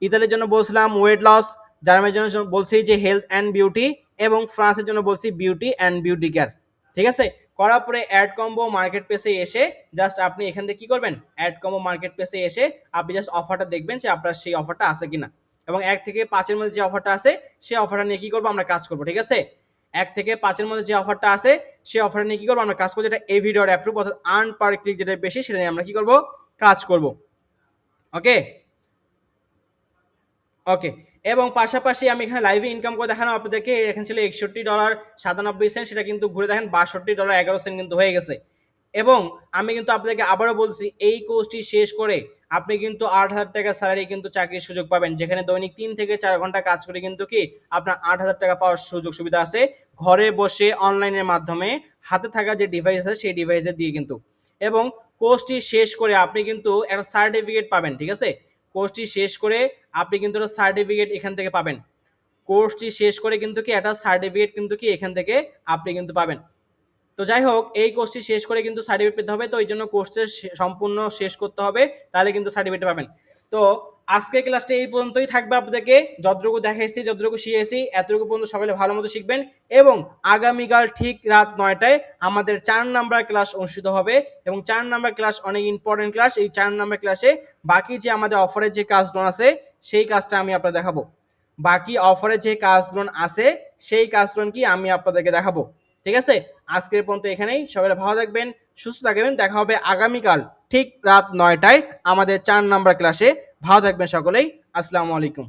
ইতালির জন্য বলছিলাম ওয়েট লস, জার্মানির জন্য বলছি যে হেলথ অ্যান্ড বিউটি এবং ফ্রান্সের জন্য বলছি বিউটি অ্যান্ড বিউটি কেয়ার। ঠিক আছে, করার পরে অ্যাড কম্বো মার্কেট প্লেসে এসে জাস্ট আপনি এখান থেকে কি করবেন, অ্যাড কম্বো মার্কেট প্লেসে এসে আপনি জাস্ট অফারটা দেখবেন যে আপনার সেই অফারটা আছে কিনা এবং 1 থেকে 5-এর মধ্যে যে অফারটা আছে সেই অফারটা নিয়ে কি করবো আমরা কাজ করবো। ঠিক আছে, 1 থেকে 5-এর মধ্যে যে অফারটা আছে সেই অফারটা নিয়ে কি করবো আমরা কাজ করবো, যেটা এভি ডট অ্যাপ্রুভ অর্থাৎ আর্ন পার ক্লিক যেটা বেশি সেটা নিয়ে আমরা কি করবো, কাজ করব। ওকে ওকে, এবং পাশাপাশি আমি এখানে লাইভে ইনকাম করে দেখালাম আপনাদেরকে, এখানে ছিল $61.97, সেটা কিন্তু ঘুরে দেখেন $62.11 কিন্তু হয়ে গেছে। এবং আমি কিন্তু আপনাদেরকে আবারও বলছি, এই কোর্সটি শেষ করে আপনি কিন্তু 8,000 টাকা স্যালারি কিন্তু চাকরির সুযোগ পাবেন, যেখানে দৈনিক 3 থেকে 4 ঘন্টা কাজ করে কিন্তু কি আপনার 8,000 টাকা পাওয়ার সুযোগ সুবিধা আছে ঘরে বসে অনলাইনের মাধ্যমে, হাতে থাকা যে ডিভাইস আছে সেই ডিভাইসে দিয়ে কিন্তু। এবং কোর্সটি শেষ করে আপনি কিন্তু একটা সার্টিফিকেট পাবেন। ঠিক আছে, কোর্সটি শেষ করে আপনি কিন্তু একটা সার্টিফিকেট এখান থেকে পাবেন। কোর্সটি শেষ করে কিন্তু কি একটা সার্টিফিকেট কিন্তু কি এখান থেকে আপনি কিন্তু পাবেন। তো যাই হোক, এই কোর্সটি শেষ করে কিন্তু সার্টিফিকেট পেতে হবে, তো এই জন্য কোর্সটা সম্পূর্ণ শেষ করতে হবে, তাহলে কিন্তু সার্টিফিকেট পাবেন। তো আজকের ক্লাসটা এই পর্যন্তই থাকবে, আপনাদেরকে যতটুকু দেখাইছি যতটুকু শিখেছি এতটুকু পর্যন্ত সকালে ভালো মতো শিখবেন এবং আগামীকাল ঠিক রাত 9টায় আমাদের 4 নাম্বার ক্লাস অনুষ্ঠিত হবে এবং 4 নাম্বার ক্লাস অনেক ইম্পর্টেন্ট ক্লাস। এই 4 নাম্বার ক্লাসে বাকি যে আমাদের অফারের যে কাজগুলো আছে সেই কাজটা আমি আপনাদের দেখাবো। বাকি অফারের যে কাজগুলো আছে সেই কাজগুলো কি আমি আপনাদেরকে দেখাবো। ঠিক আছে, আজকের পর্যন্ত এখানেই। সবাই ভালো থাকবেন, সুস্থ থাকবেন, দেখা হবে আগামীকাল ঠিক রাত 9টায় আমাদের 4 নাম্বার ক্লাসে। ভালো থাকবেন সকলেই, আসসালামু আলাইকুম।